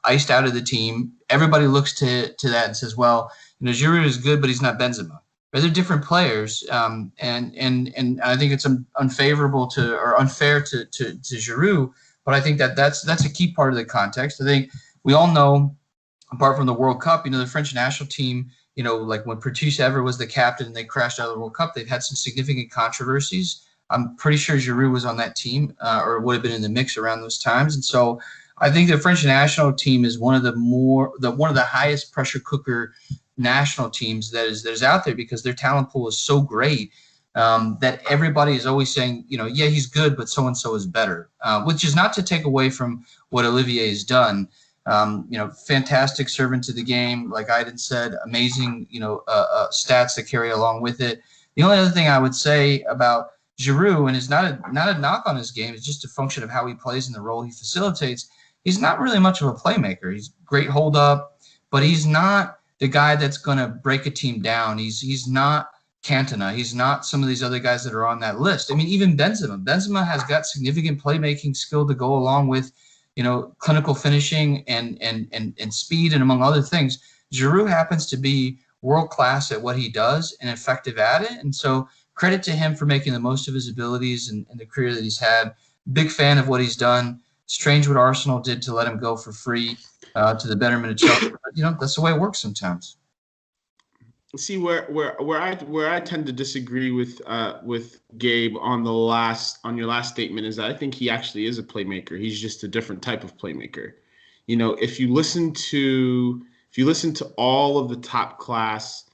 iced out of the team, everybody looks to that and says, well, Giroud is good, but he's not Benzema. They're different players, and I think it's unfair to Giroud. But I think that's a key part of the context. I think we all know, apart from the World Cup, the French national team, like when Patrice Evra was the captain and they crashed out of the World Cup, they've had some significant controversies. I'm pretty sure Giroud was on that team or would have been in the mix around those times. And so I think the French national team is one of the highest pressure cooker national teams that is out there because their talent pool is so great. That everybody is always saying, yeah, he's good, but so-and-so is better, which is not to take away from what Olivier has done. Fantastic servant to the game. Like Idin said, amazing, stats that carry along with it. The only other thing I would say about Giroud, and it's not a knock on his game, it's just a function of how he plays and the role he facilitates. He's not really much of a playmaker. He's great hold up, but he's not the guy that's going to break a team down. He's not Cantona. He's not some of these other guys that are on that list. I mean, even Benzema. Benzema has got significant playmaking skill to go along with, clinical finishing and speed, and among other things. Giroud happens to be world class at what he does and effective at it. And so credit to him for making the most of his abilities and the career that he's had. Big fan of what he's done. Strange what Arsenal did to let him go for free to the betterment of Chelsea. But, that's the way it works sometimes. See where I tend to disagree with Gabe on your last statement is that I think he actually is a playmaker. He's just a different type of playmaker. If you listen to all of the top class,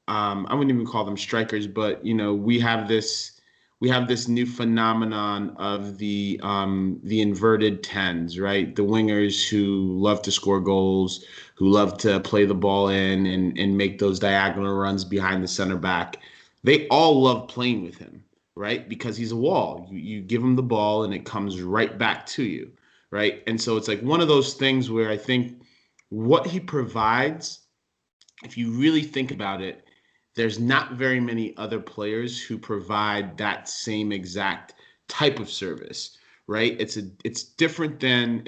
I wouldn't even call them strikers, but we have this new phenomenon of the inverted tens, right? The wingers who love to score goals, who love to play the ball in and make those diagonal runs behind the center back. They all love playing with him, right? Because he's a wall. You give him the ball and it comes right back to you, right? And so it's like one of those things where I think what he provides, if you really think about it, there's not very many other players who provide that same exact type of service, right? It's different than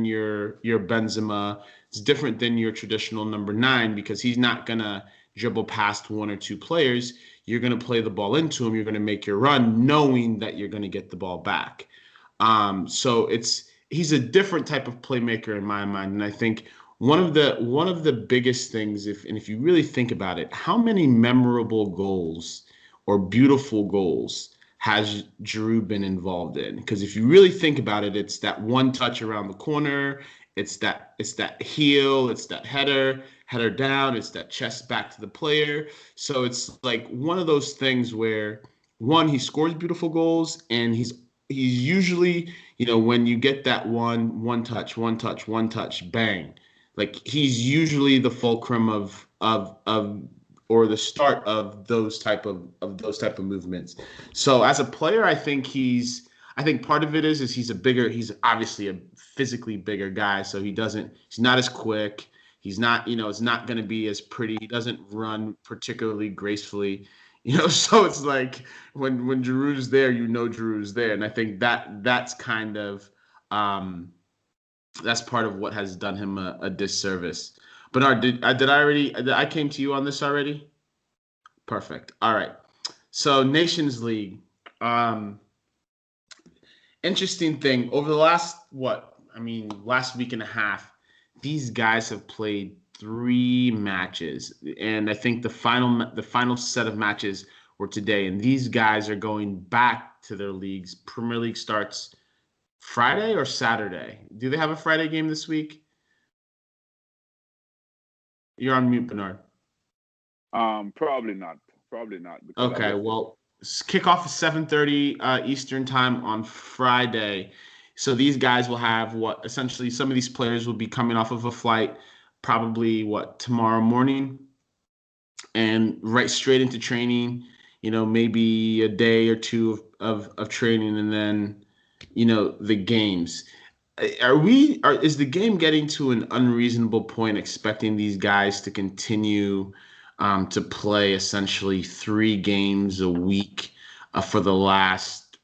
your Benzema. It's different than your traditional number 9 because he's not gonna dribble past one or two players. You're gonna play the ball into him. You're gonna make your run, knowing that you're gonna get the ball back. So he's a different type of playmaker in my mind, and I think one of the biggest things, if you really think about it, how many memorable goals or beautiful goals has Giroud been involved in? Because if you really think about it, it's that one touch around the corner, it's that heel, it's that header down, it's that chest back to the player. So it's like one of those things where one, he scores beautiful goals, and he's usually, when you get that one touch, bang. Like he's usually the fulcrum of or the start of those type of movements. So as a player, I think part of it is he's obviously a physically bigger guy, so he's not as quick. He's not, it's not going to be as pretty. He doesn't run particularly gracefully, so it's like when Giroud's there, Giroud's there. And I think that's kind of, that's part of what has done him a disservice. Bernard, did I came to you on this already? Perfect. All right. So Nations League. Interesting thing. Over the last week and a half, these guys have played 3 matches. And I think the final set of matches were today. And these guys are going back to their leagues. Premier League starts Friday or Saturday? Do they have a Friday game this week? You're on mute, Bernard. Probably not. Okay, well, kickoff is 7:30 Eastern time on Friday. So these guys will have essentially some of these players will be coming off of a flight probably tomorrow morning and right straight into training, maybe a day or two of training and then the games. Is the game getting to an unreasonable point expecting these guys to continue to play essentially 3 games a week for the last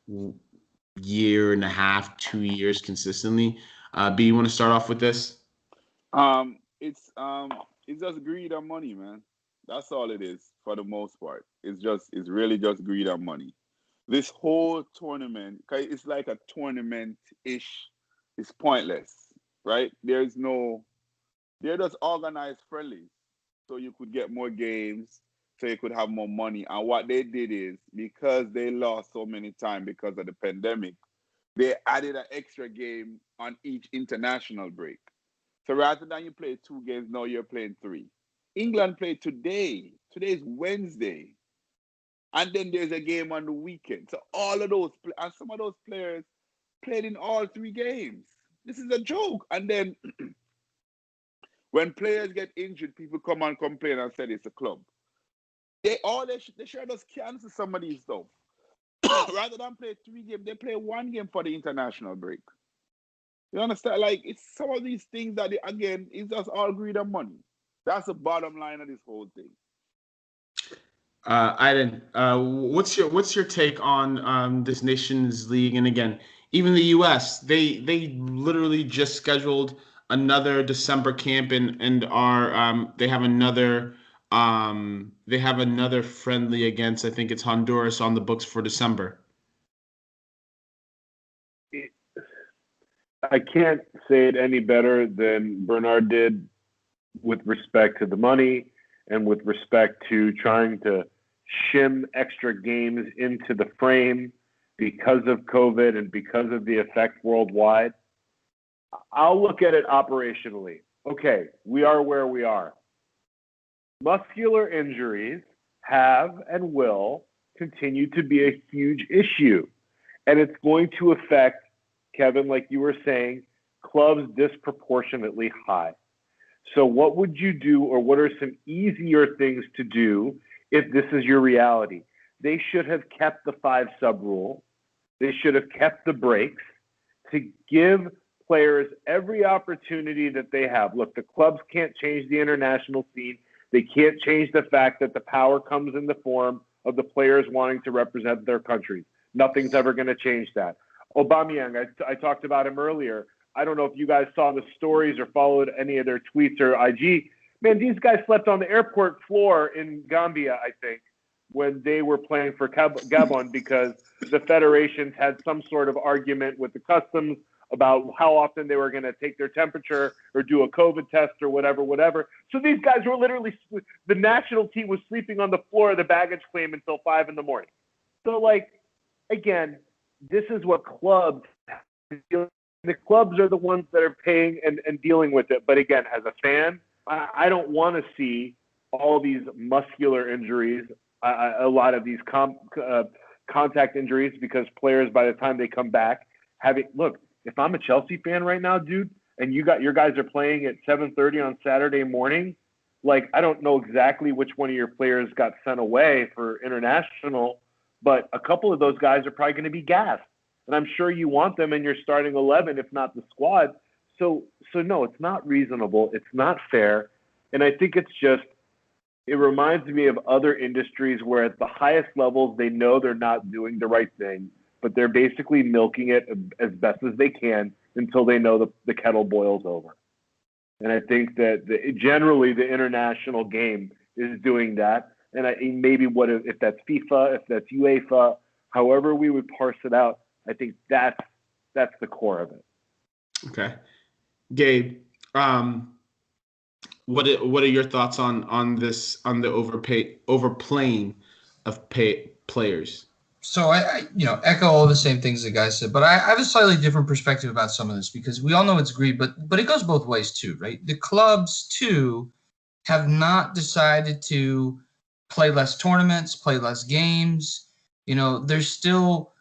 year and a half, 2 years consistently? B, you want to start off with this? It's just greed and money, man. That's all it is for the most part. It's really just greed and money. This whole tournament, it's like a tournament-ish, is pointless, right? They're just organized friendlies, so you could get more games, so you could have more money. And what they did is, because they lost so many times because of the pandemic, they added an extra game on each international break. So rather than you play 2 games, now you're playing 3. England played today. Today's Wednesday. And then there's a game on the weekend. So all of those, some of those players played in all 3 games. This is a joke. And then When players get injured, people come and complain and say it's a club. They should just cancel some of these stuff. Rather than play 3 games, they play 1 game for the international break. You understand? Like, it's some of these things that, again, it's just all greed and money. That's the bottom line of this whole thing. Idin, what's your take on this Nations League? And again, even the U.S. they literally just scheduled another December camp and are they have another friendly against, I think it's Honduras, on the books for December. I can't say it any better than Bernard did with respect to the money and with respect to trying to shim extra games into the frame because of COVID and because of the effect worldwide. I'll look at it operationally. Okay, we are where we are. Muscular injuries have and will continue to be a huge issue. And it's going to affect, Kevin, like you were saying, clubs disproportionately high. So what would you do, or what are some easier things to do if this is your reality? They should have kept the 5-sub rule. They should have kept the breaks to give players every opportunity that they have. Look, the clubs can't change the international scene. They can't change the fact that the power comes in the form of the players wanting to represent their countries. Nothing's ever going to change that. Aubameyang, I talked about him earlier. I don't know if you guys saw the stories or followed any of their tweets or IG. Man, these guys slept on the airport floor in Gambia, I think, when they were playing for Gabon because the federations had some sort of argument with the customs about how often they were going to take their temperature or do a COVID test or whatever. So these guys were literally, the national team was sleeping on the floor of the baggage claim until 5 a.m. So, like, again, this is what clubs, the clubs are the ones that are paying and dealing with it. But again, as a fan, I don't want to see all these muscular injuries, a lot of these contact injuries, because players, by the time they come back, look, if I'm a Chelsea fan right now, dude, and your guys are playing at 7:30 on Saturday morning, like, I don't know exactly which one of your players got sent away for international, but a couple of those guys are probably going to be gassed. And I'm sure you want them in your starting 11, if not the squad. So no, it's not reasonable. It's not fair. And I think it reminds me of other industries where at the highest levels, they know they're not doing the right thing, but they're basically milking it as best as they can until they know the kettle boils over. And I think that generally the international game is doing that. And maybe if that's FIFA, if that's UEFA, however we would parse it out, I think that's the core of it. Okay. Gabe, what are your thoughts on this, on the overplaying of players? So I echo all the same things the guys said, but I have a slightly different perspective about some of this, because we all know it's greed, but it goes both ways too, right? The clubs too have not decided to play less tournaments, play less games. There's still,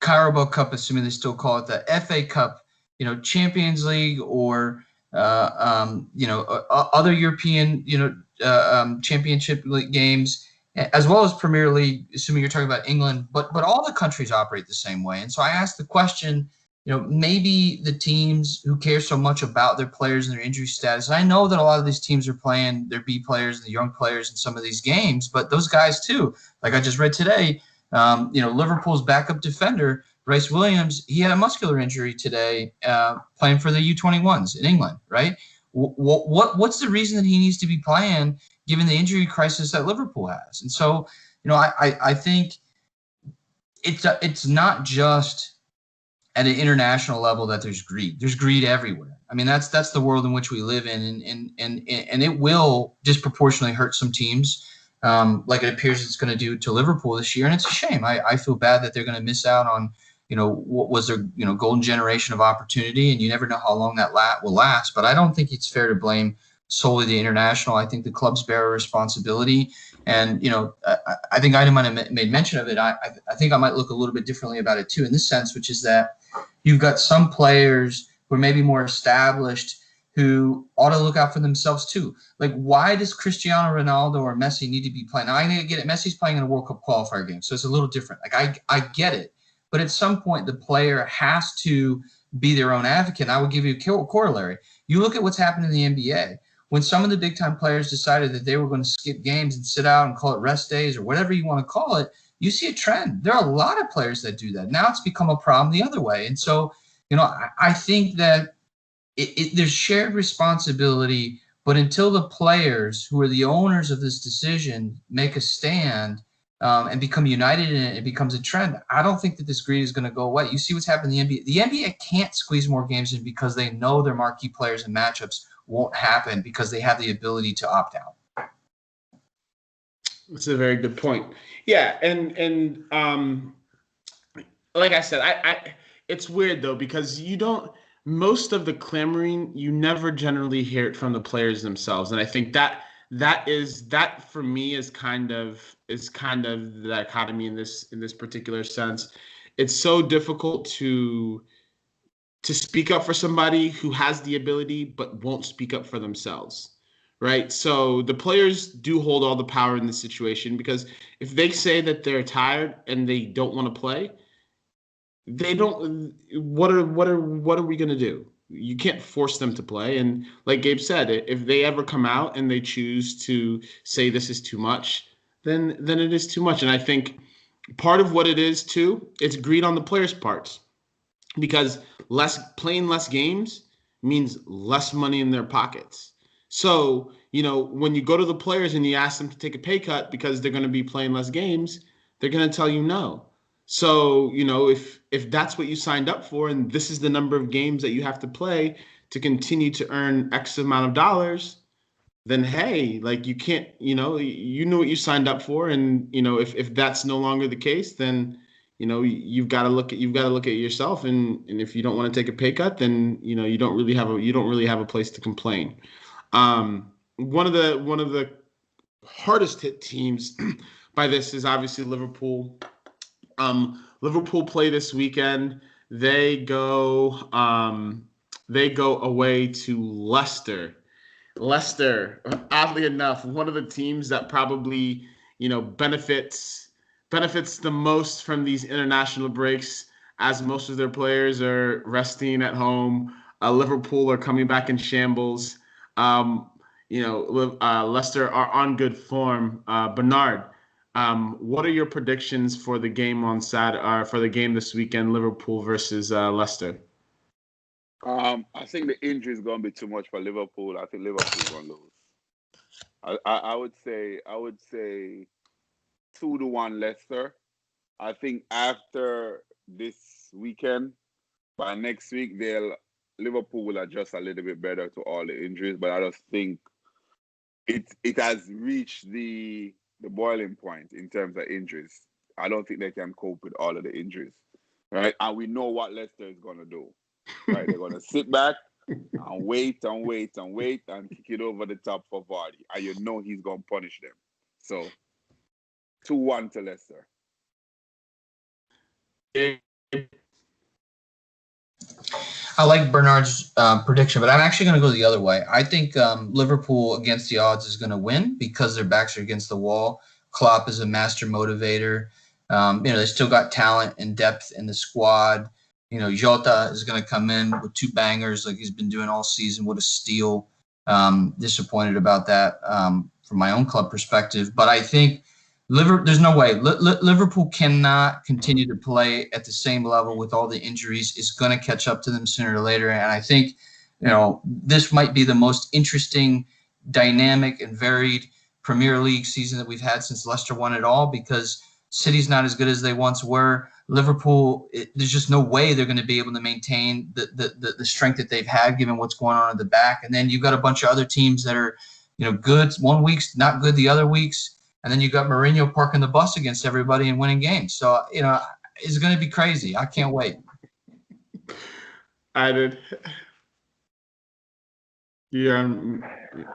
Carabao Cup, assuming they still call it the FA Cup, Champions League, or other European, championship games, as well as Premier League, assuming you're talking about England, but all the countries operate the same way. And so I asked the question, maybe the teams who care so much about their players and their injury status, and I know that a lot of these teams are playing their B players and the young players in some of these games, but those guys too, like I just read today, Liverpool's backup defender, Rice Williams, he had a muscular injury today playing for the U21s in England, right? What's the reason that he needs to be playing given the injury crisis that Liverpool has? And so, I think it's not just at an international level that there's greed. There's greed everywhere. I mean, that's the world in which we live in, and it will disproportionately hurt some teams, like it appears it's going to do to Liverpool this year. And it's a shame. I feel bad that they're going to miss out on, what was their, golden generation of opportunity, and you never know how long that will last. But I don't think it's fair to blame solely the international. I think the clubs bear a responsibility. And, I think Idin might have made mention of it. I think I might look a little bit differently about it too, in this sense, which is that you've got some players who are maybe more established, who ought to look out for themselves too. Like, why does Cristiano Ronaldo or Messi need to be playing? Now, I get it. Messi's playing in a World Cup qualifier game, so it's a little different. Like, I get it. But at some point, the player has to be their own advocate. And I would give you a corollary. You look at what's happened in the NBA. When some of the big-time players decided that they were going to skip games and sit out and call it rest days or whatever you want to call it, you see a trend. There are a lot of players that do that. Now it's become a problem the other way. And so, I think that there's shared responsibility, but until the players who are the owners of this decision make a stand and become united in it, it becomes a trend. I don't think that this greed is going to go away. You see what's happened in the NBA. The NBA can't squeeze more games in because they know their marquee players and matchups won't happen because they have the ability to opt out. That's a very good point. Yeah, and like I said, I it's weird though because most of the clamoring you never generally hear it from the players themselves, and I think that for me is kind of the dichotomy in this particular sense. It's so difficult to speak up for somebody who has the ability but won't speak up for themselves. Right. So the players do hold all the power in this situation because if they say that they're tired and they don't want to play, they don't. What are we going to do? You can't force them to play. And like Gabe said, if they ever come out and they choose to say this is too much, then it is too much. And I think part of what it is too, it's greed on the players' parts because playing less games means less money in their pockets. So, when you go to the players and you ask them to take a pay cut because they're going to be playing less games, they're going to tell you no. So, if that's what you signed up for and this is the number of games that you have to play to continue to earn X amount of dollars, then hey, like you can't, you know what you signed up for. And, if that's no longer the case, then, you've got to look at yourself. And if you don't want to take a pay cut, then, you don't really have a place to complain. One of the hardest hit teams by this is obviously Liverpool. Liverpool play this weekend. They go away to Leicester. Leicester, oddly enough, one of the teams that probably benefits the most from these international breaks, as most of their players are resting at home. Liverpool are coming back in shambles. Leicester are on good form. Bernard, what are your predictions for the game for the game this weekend, Liverpool versus Leicester? I think the injury is going to be too much for Liverpool. I think Liverpool's going to lose. I would say 2-1 Leicester. I think after this weekend, by next week, Liverpool will adjust a little bit better to all the injuries, but I just think it has reached the boiling point in terms of injuries. I don't think they can cope with all of the injuries, right? And we know what Leicester is going to do, right? They're going to sit back and wait and kick it over the top for Vardy, and he's going to punish them. So 2-1 to Leicester. I like Bernard's prediction, but I'm actually going to go the other way. I think Liverpool against the odds is going to win because their backs are against the wall. Klopp is a master motivator. They still got talent and depth in the squad. Jota is going to come in with 2 bangers like he's been doing all season. What a steal. Disappointed about that from my own club perspective. But I think there's no way. Liverpool cannot continue to play at the same level with all the injuries. It's going to catch up to them sooner or later. And I think, this might be the most interesting, dynamic, and varied Premier League season that we've had since Leicester won it all because City's not as good as they once were. Liverpool, there's just no way they're going to be able to maintain the strength that they've had given what's going on at the back. And then you've got a bunch of other teams that are, good one week's, not good the other weeks. And then you got Mourinho parking the bus against everybody and winning games. So, it's going to be crazy. I can't wait. I did. Yeah.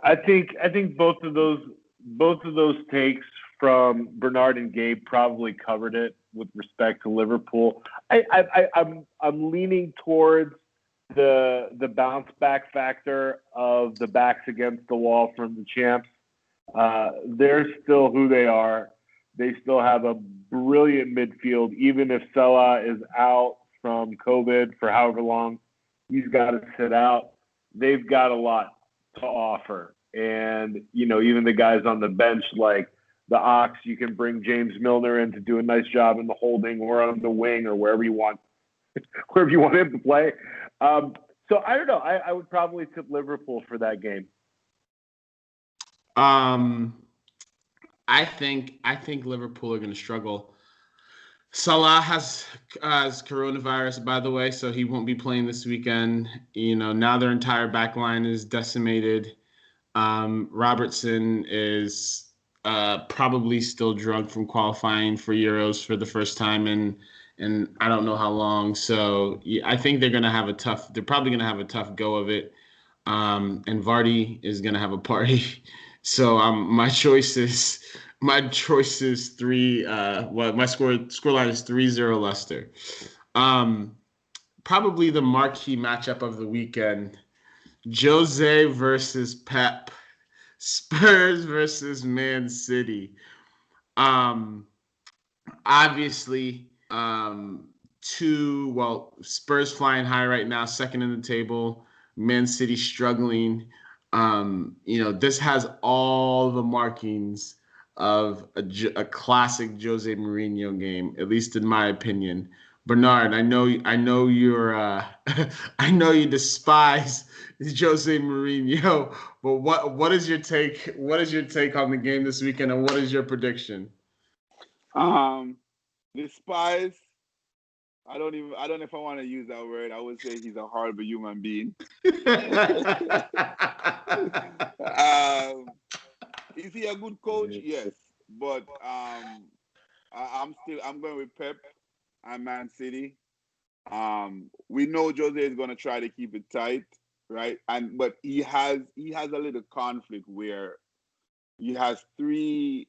I think both of those takes from Bernard and Gabe probably covered it with respect to Liverpool. I'm leaning towards the bounce back factor of the backs against the wall from the champs. They're still who they are. They still have a brilliant midfield, even if Salah is out from COVID for however long he's got to sit out. They've got a lot to offer. And, even the guys on the bench like the Ox, you can bring James Milner in to do a nice job in the holding or on the wing or wherever you want him to play. So I don't know. I would probably tip Liverpool for that game. I think Liverpool are going to struggle. Salah has coronavirus, by the way, so he won't be playing this weekend. Now their entire back line is decimated. Robertson is probably still drunk from qualifying for Euros for the first time in I don't know how long. So I think they're probably going to have a tough go of it. And Vardy is going to have a party. So my choice is 3. My scoreline is 3-0 Leicester. Probably the marquee matchup of the weekend: Jose versus Pep, Spurs versus Man City. Obviously, Spurs flying high right now, second in the table. Man City struggling. This has all the markings of a classic Jose Mourinho game, at least in my opinion. Bernard, I know you're I know you despise Jose Mourinho, but what is your take? What is your take on the game this weekend, and what is your prediction? Despise. I don't know if I want to use that word. I would say he's a horrible human being. Is he a good coach? Yes, but I'm going with Pep and Man City. We know Jose is going to try to keep it tight, right? But he has a little conflict where he has 3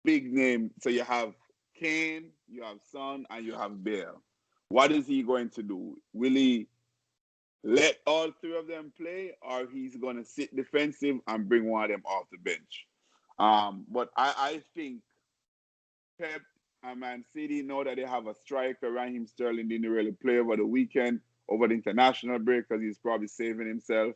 big names. So you have Kane, you have Son, and you have Bale. What is he going to do? Will he let all 3 of them play, or he's going to sit defensive and bring one of them off the bench? But I think Pep and Man City know that they have a striker. Raheem Sterling didn't really play over the weekend, over the international break, because he's probably saving himself.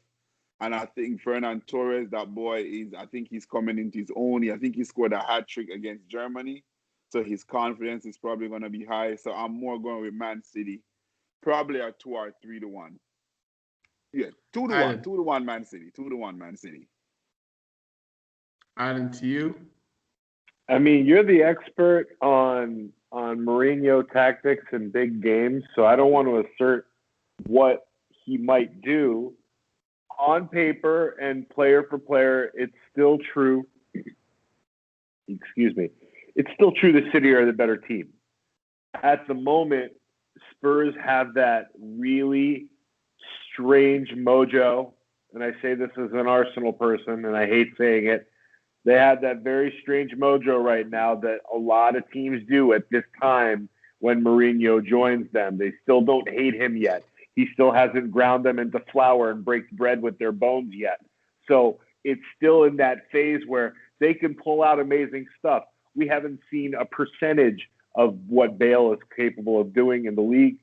And I think Fernan Torres, that boy, I think he's coming into his own. I think he scored a hat-trick against Germany. So his confidence is probably going to be high. So I'm more going with Man City. Probably a 2 or 3-1. Yeah, 2-1. 2-1 Man City. 2-1 Man City. Idin, to you? I mean, you're the expert on Mourinho tactics and big games, so I don't want to assert what he might do. On paper and player for player, it's still true. Excuse me. It's still true the City are the better team. At the moment, Spurs have that really strange mojo, and I say this as an Arsenal person, and I hate saying it. They have that very strange mojo right now that a lot of teams do at this time when Mourinho joins them. They still don't hate him yet. He still hasn't ground them into flour and breaks bread with their bones yet. So it's still in that phase where they can pull out amazing stuff. We haven't seen a percentage of what Bale is capable of doing in the league.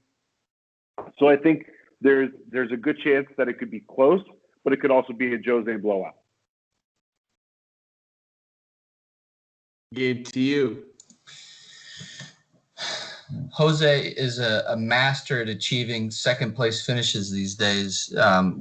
So I think there's a good chance that it could be close, but it could also be a Jose blowout. Gabe, to you. Jose is a master at achieving second place finishes these days,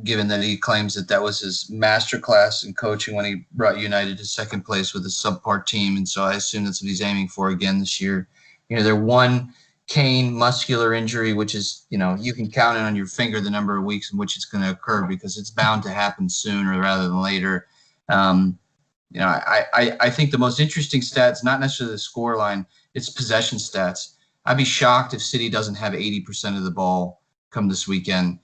given that he claims that was his masterclass in coaching when he brought United to second place with a subpar team. And so I assume that's what he's aiming for again this year. They're one Kane muscular injury, which is, you can count it on your finger the number of weeks in which it's going to occur because it's bound to happen sooner rather than later. I think the most interesting stats, not necessarily the score line, it's possession stats. I'd be shocked if City doesn't have 80% of the ball come this weekend.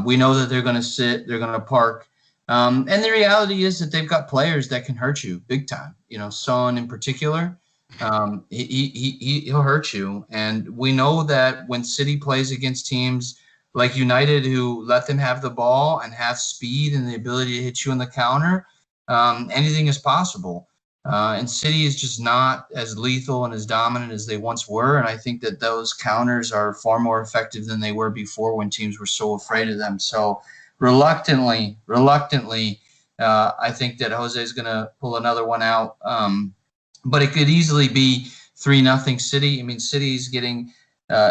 We know that they're going to sit, they're going to park. And the reality is that they've got players that can hurt you big time. Son in particular, he'll hurt you. And we know that when City plays against teams like United, who let them have the ball and have speed and the ability to hit you on the counter, anything is possible. And City is just not as lethal and as dominant as they once were. And I think that those counters are far more effective than they were before when teams were so afraid of them. So reluctantly, I think that Jose is going to pull another one out. But it could easily be 3-0 City. I mean, City's getting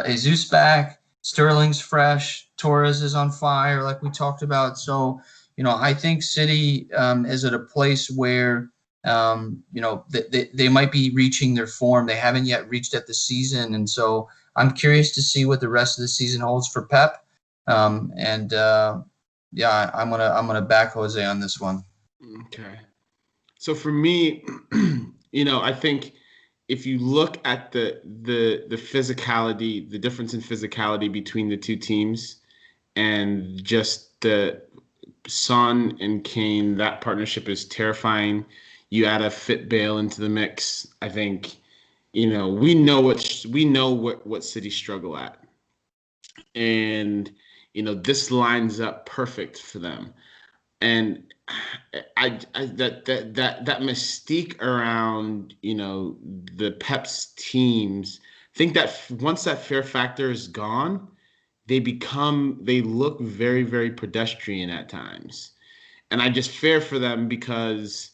Jesus back. Sterling's fresh. Torres is on fire, like we talked about. So, I think City is at a place where, they might be reaching their form. They haven't yet reached at the season. And so I'm curious to see what the rest of the season holds for Pep. I'm gonna back Jose on this one. Okay. So for me, I think if you look at the physicality, the difference in physicality between the two teams, and just the Son and Kane, that partnership is terrifying. You add a fit Bale into the mix. I think, we know what City struggle at, and this lines up perfect for them. And that mystique around the Pep's teams, I think that once that fear factor is gone, they look very, very pedestrian at times. And I just fear for them because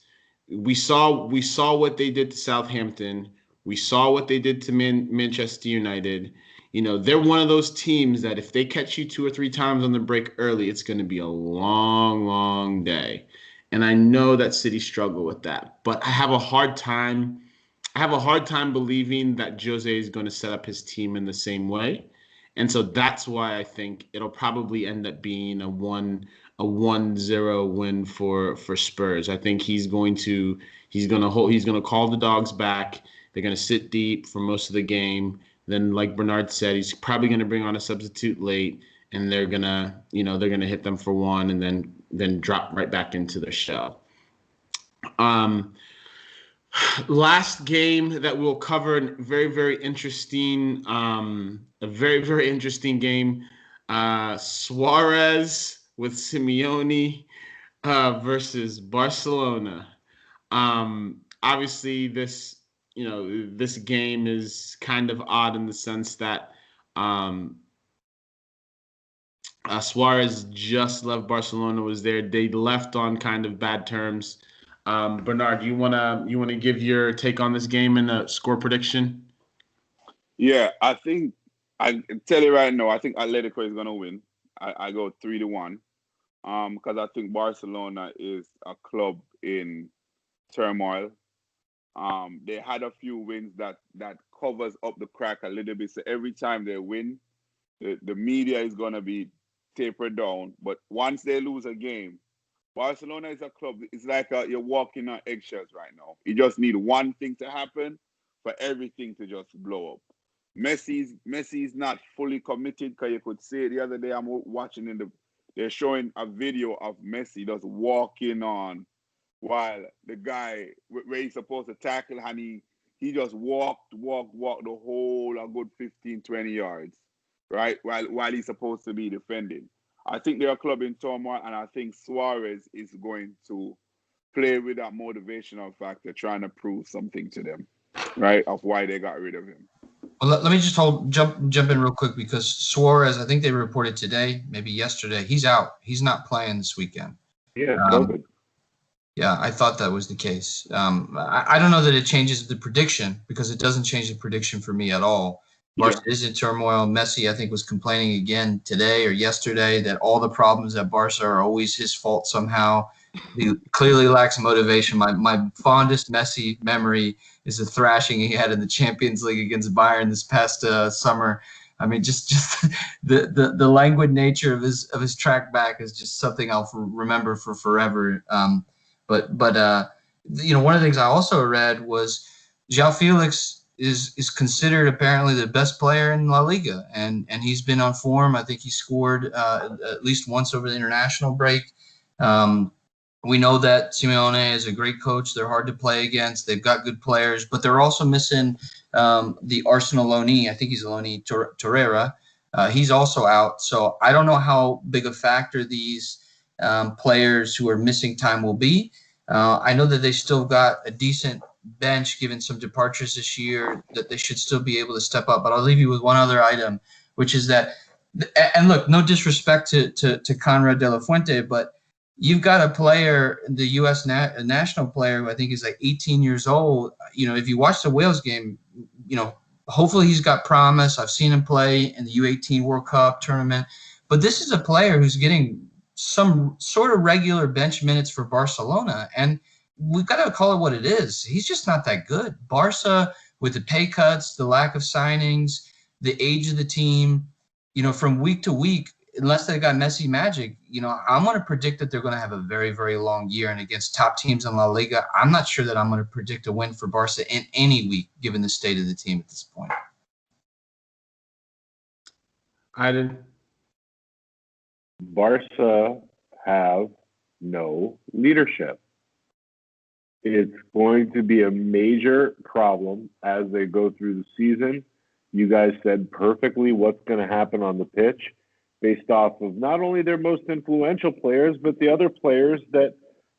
we saw what they did to Southampton. We saw what they did to Manchester United. They're one of those teams that if they catch you 2 or 3 times on the break early, it's going to be a long, long day. And I know that City struggle with that. But I have a hard time believing that Jose is going to set up his team in the same way. And so that's why I think it'll probably end up being a 1-0 win for Spurs. I think he's going to call the dogs back. They're going to sit deep for most of the game. Then, like Bernard said, he's probably going to bring on a substitute late, and they're gonna hit them for one, and then drop right back into their shell. Last game that we'll cover, very, very interesting, a very, very interesting game. Suarez with Simeone versus Barcelona. Obviously, this game is kind of odd in the sense that Suarez just left Barcelona, was there. They left on kind of bad terms. Bernard, you wanna give your take on this game and a score prediction? Yeah, I think I tell you right now, I think Atletico is gonna win. I go 3-1. Because I think Barcelona is a club in turmoil. They had a few wins that covers up the crack a little bit. So every time they win, the media is gonna be tapered down. But once they lose a game, Barcelona is a club. It's like you're walking on eggshells right now. You just need one thing to happen for everything to just blow up. Messi's not fully committed, because you could see it the other day. I'm watching they're showing a video of Messi just walking on while the guy where he's supposed to tackle, and he just walked the whole a good 15, 20 yards, right? While he's supposed to be defending. I think they're a club in turmoil, and I think Suarez is going to play with that motivational factor, trying to prove something to them, right, of why they got rid of him. Well, let me just jump in real quick, because Suarez, I think they reported today, maybe yesterday, he's out. He's not playing this weekend. Yeah, yeah, I thought that was the case. I don't know that it changes the prediction, because it doesn't change the prediction for me at all. Barca is in turmoil. Messi, I think, was complaining again today or yesterday that all the problems at Barca are always his fault somehow. He clearly lacks motivation. My fondest Messi memory is the thrashing he had in the Champions League against Bayern this past summer. I mean, just the languid nature of his track back is just something I'll remember for forever. But one of the things I also read was João Felix is considered apparently the best player in La Liga, and he's been on form. I think he scored at least once over the international break. We know that Simeone is a great coach. They're hard to play against. They've got good players, but they're also missing the Arsenal loanee. I think he's a loanee, Torreira. He's also out. So I don't know how big a factor these players who are missing time will be. I know that they still got a decent bench given some departures this year, that they should still be able to step up. But I'll leave you with one other item, which is that, and look, no disrespect to Conrad De La Fuente, but you've got a player, the U.S. national player, who I think is like 18 years old. If you watch the Wales game, hopefully he's got promise. I've seen him play in the U18 World Cup tournament. But this is a player who's getting some sort of regular bench minutes for Barcelona. And we've got to call it what it is. He's just not that good. Barca, with the pay cuts, the lack of signings, the age of the team, from week to week, unless they got Messi magic, I'm going to predict that they're going to have a very, very long year. And against top teams in La Liga, I'm not sure that I'm going to predict a win for Barca in any week, given the state of the team at this point. Idin? Barca have no leadership. It's going to be a major problem as they go through the season. You guys said perfectly what's going to happen on the pitch, based off of not only their most influential players, but the other players that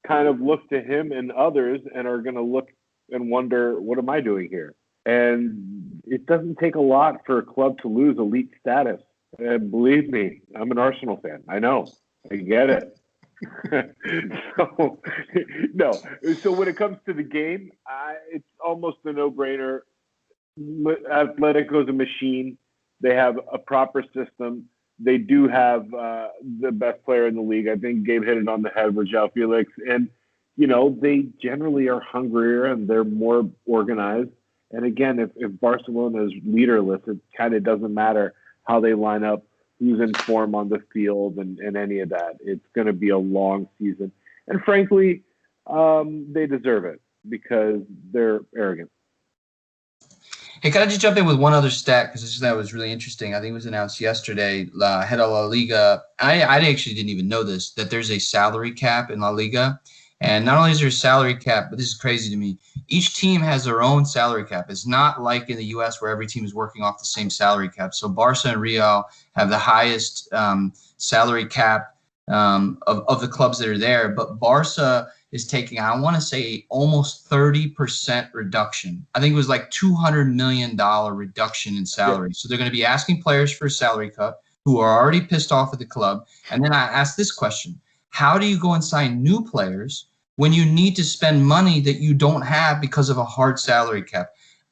kind of look to him and others and are going to look and wonder, what am I doing here? And it doesn't take a lot for a club to lose elite status. And believe me, I'm an Arsenal fan. I know. I get it. So when it comes to the game, it's almost a no-brainer. Atletico's a machine. They have a proper system. They do have the best player in the league. I think Gabe hit it on the head with João Felix. And, they generally are hungrier and they're more organized. And again, if Barcelona is leaderless, it kind of doesn't matter how they line up, who's in form on the field and any of that. It's going to be a long season. And frankly, they deserve it because they're arrogant. Hey, can I just jump in with one other stat? Because that was really interesting. I think it was announced yesterday, head of La Liga. I actually didn't even know this, that there's a salary cap in La Liga. And not only is there a salary cap, but this is crazy to me, each team has their own salary cap. It's not like in the U.S. where every team is working off the same salary cap. So Barca and Real have the highest salary cap of the clubs that are there. But Barca is taking, I want to say, almost 30% reduction. I think it was like $200 million reduction in salary. Yeah. So they're going to be asking players for a salary cut who are already pissed off at the club. And then I asked this question: how do you go and sign new players when you need to spend money that you don't have because of a hard salary cap?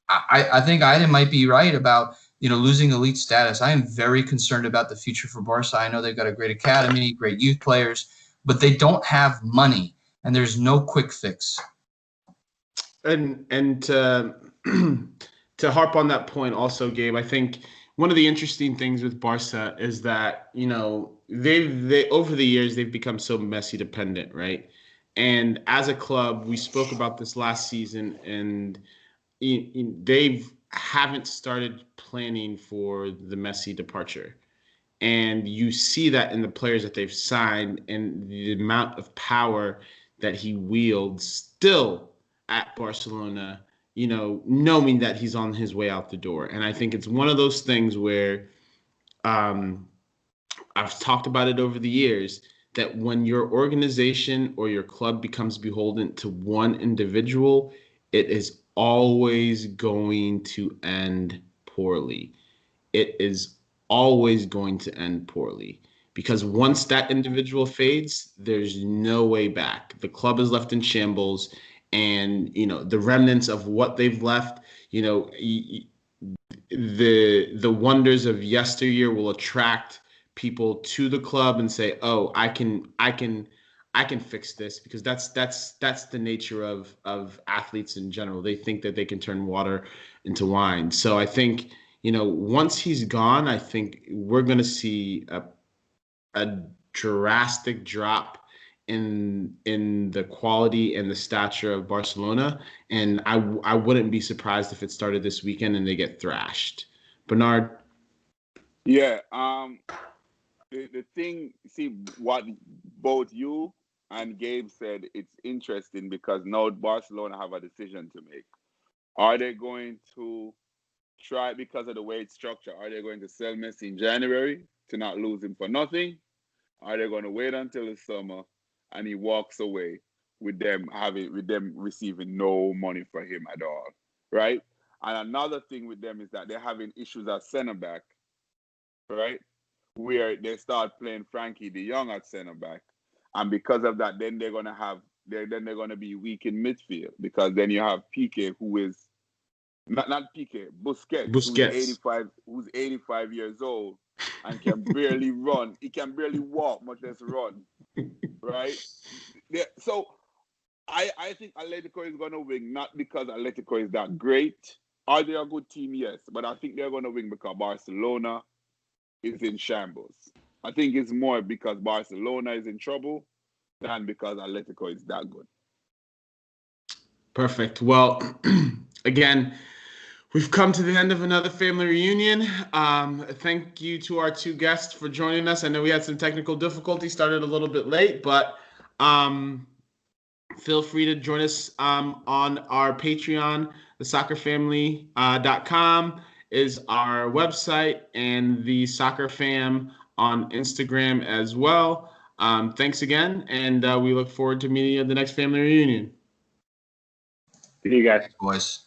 I think Idin might be right about, losing elite status. I am very concerned about the future for Barca. I know they've got a great academy, great youth players, but they don't have money. And there's no quick fix. And to harp on that point also, Gabe, I think one of the interesting things with Barca is that, they over the years, they've become so Messi dependent, right? And as a club, we spoke about this last season, and they haven't started planning for the Messi departure. And you see that in the players that they've signed and the amount of power that he wields still at Barcelona, knowing that he's on his way out the door. And I think it's one of those things where I've talked about it over the years, that when your organization or your club becomes beholden to one individual, it is always going to end poorly. It is always going to end poorly, because once that individual fades, there's no way back. The club is left in shambles, and the remnants of what they've left, the wonders of yesteryear will attract people to the club and say, "Oh, I can fix this," because that's the nature of athletes in general. They think that they can turn water into wine. So I think, once he's gone, I think we're going to see a drastic drop in the quality and the stature of Barcelona. And I wouldn't be surprised if it started this weekend and they get thrashed. Bernard? Yeah. The thing, see, what both you and Gabe said, it's interesting because now Barcelona have a decision to make. Are they going to try it because of the way it's structured. Are they going to sell Messi in January to not lose him for nothing? Are they going to wait until the summer and he walks away with them receiving no money for him at all, right? And another thing with them is that they're having issues at center back, right? Where they start playing Frankie De Jong at center back, and because of that, then they're gonna be weak in midfield, because then you have Piqué, who is not Piqué, Busquets. Who's 85 years old and can barely run. He can barely walk, much less run, right? So I think Atletico is gonna win, not because Atletico is that great. Are they a good team? Yes, but I think they're gonna win because Barcelona is in shambles. I think it's more because Barcelona is in trouble than because Atletico is that good. Perfect. Well, again, we've come to the end of another family reunion. Thank you to our two guests for joining us. I know we had some technical difficulties, started a little bit late, but feel free to join us on our Patreon. thesoccerfamily.com is our website, and the Soccer Fam on Instagram as well. Thanks again, and we look forward to meeting you at the next family reunion. See you guys. Boys.